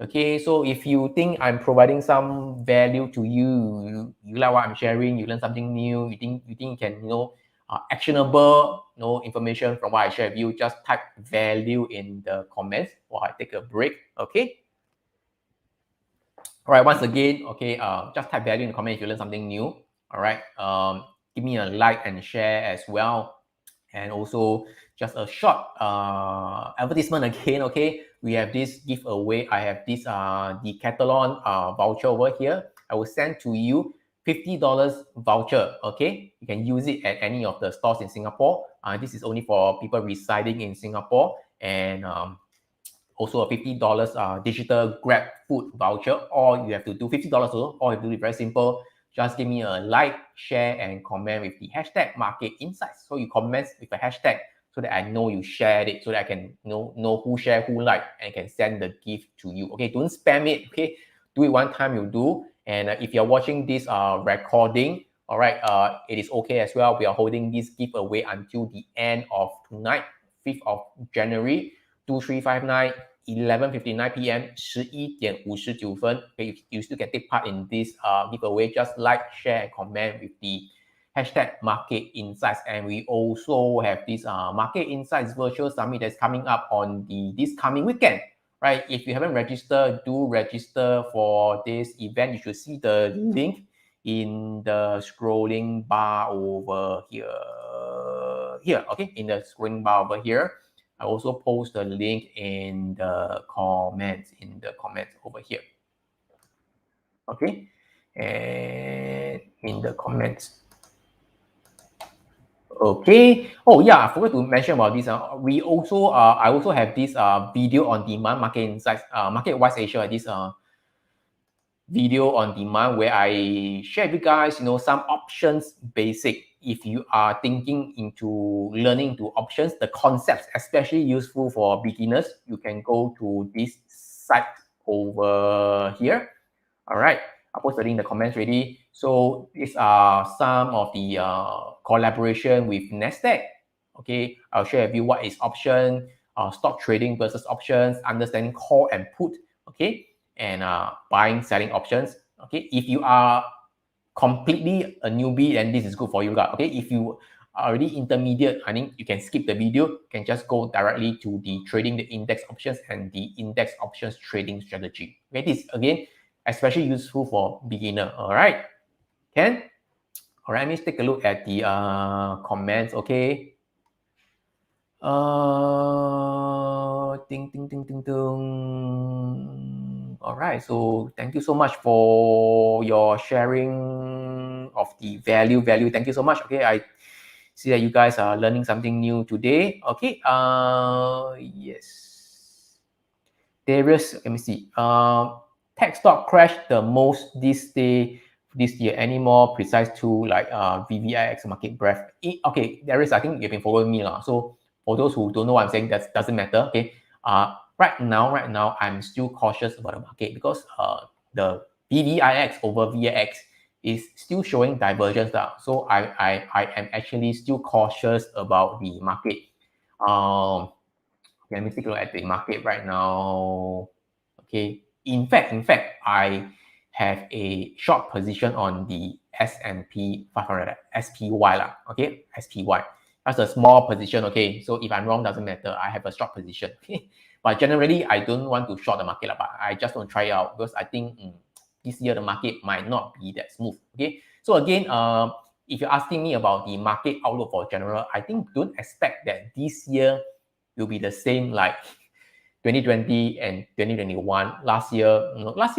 Okay, so if you think I'm providing some value to you, you like what I'm sharing, you learn something new, you think you can actionable information from what I share with you, just type value in the comments while I take a break. Okay. All right. Once again, okay, just type value in the comments if you learn something new. All right. Give me a like and share as well. And also just a short advertisement again. Okay, we have this giveaway. I have this Decathlon voucher over here. I will send to you $50 voucher. Okay, you can use it at any of the stores in Singapore. This is only for people residing in Singapore, and also a $50 digital Grab food voucher. All you have to do $50 also. All you have to do is very simple. Just give me a like, share, and comment with the hashtag Market Insights. So you comment with a hashtag so that I know you shared it, so that I can know who share, who like, and can send the gift to you. Okay, don't spam it. Okay, do it one time, you do. And if you're watching this recording, all right, it is okay as well. We are holding this giveaway until the end of tonight, 5th of January, 2359. 11:59 p.m. 11:59 Okay, you still can take part in this giveaway. Just like, share, and comment with the hashtag Market Insights. And we also have this Market Insights Virtual Summit that's coming up on this coming weekend. Right? If you haven't registered, do register for this event. You should see the link in the scrolling bar over here. Okay, in the scrolling bar over here. I also post the link in the comments over here. Okay, and in the comments. Okay. Oh yeah, I forgot to mention about this. We also I also have this video on demand market insights, Market Wise Asia. This video on demand where I share with you guys, some options basic. If you are thinking into learning to options, the concepts especially useful for beginners, you can go to this site over here. All right, I posted in the comments already. So these are some of the collaboration with Nasdaq. Okay, I'll share with you what is option, stock trading versus options, understanding call and put. Okay, and buying, selling options. Okay, if you are completely a newbie, then this is good for you guys. Okay, if you are already intermediate, I think you can skip the video. You can just go directly to the trading the index options and the index options trading strategy. Okay, this again especially useful for beginner. All right, Ken. All right, let's take a look at the comments. Okay. Ding, ding, ding, ding, ding. All right, so thank you so much for your sharing of the value. Thank you so much. Okay, I see that you guys are learning something new today. Okay, yes. Darius, let me see. Tech stock crashed the most this year. Any more precise to like VVIX market breadth? Okay, Darius, I think you've been following me lah. So for those who don't know what I'm saying, that doesn't matter. Okay. Right now, I'm still cautious about the market because the VVIX over VIX is still showing divergence now. So I am actually still cautious about the market. Let me take a look at the market right now. Okay. In fact, I have a short position on the S&P 500 SPY lah. Okay, SPY. That's a small position. Okay, so if I'm wrong, doesn't matter. I have a short position. Okay, but generally, I don't want to short the market, but I just want to try it out because I think this year the market might not be that smooth. Okay, so again, if you're asking me about the market outlook for general, I think don't expect that this year will be the same like 2020 and 2021. Last year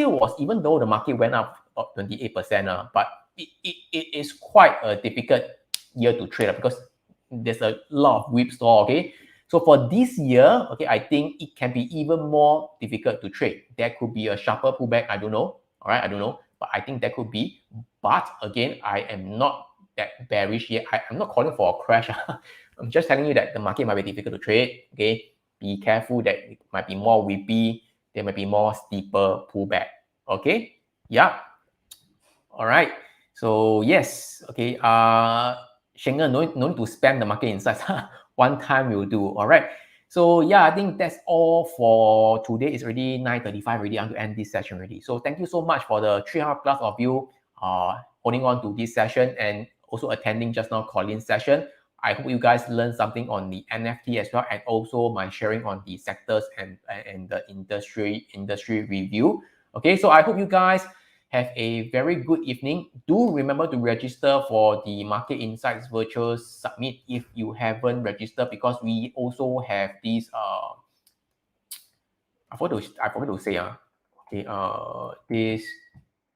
was, even though the market went up about 28%, but it is quite a difficult year to trade because there's a lot of whipsaw. Okay, so for this year, okay, I think it can be even more difficult to trade. There could be a sharper pullback. I don't know. All right, I don't know, but I think that could be. But again, I am not that bearish yet. I'm not calling for a crash. I'm just telling you that the market might be difficult to trade. Okay, be careful that it might be more whippy. There might be more steeper pullback. Okay, yeah. All right. So yes, okay. Schengen, no need to spam the market insights. One time will do. All right. So yeah, I think that's all for today. It's already 9:35 already. I'm to end this session already. So thank you so much for the 300 plus of you holding on to this session and also attending just now Collin's session. I hope you guys learned something on the NFT as well, and also my sharing on the sectors and the industry review. Okay, so I hope you guys have a very good evening. Do remember to register for the Market Insights Virtual Summit if you haven't registered, because we also have this I forgot to say this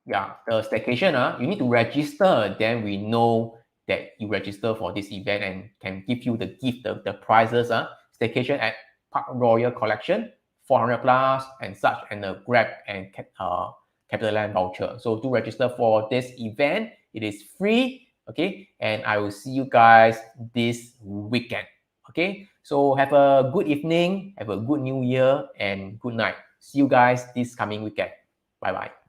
Yeah, the staycation, you need to register. Then we know that you register for this event and can give you the gift, the prizes. Staycation at Park Royal Collection, 400 plus and such, and the Grab and CapitaLand voucher. So to register for this event, it is free. Okay, and I will see you guys this weekend. Okay, so have a good evening, have a good new year, and good night. See you guys this coming weekend. Bye bye.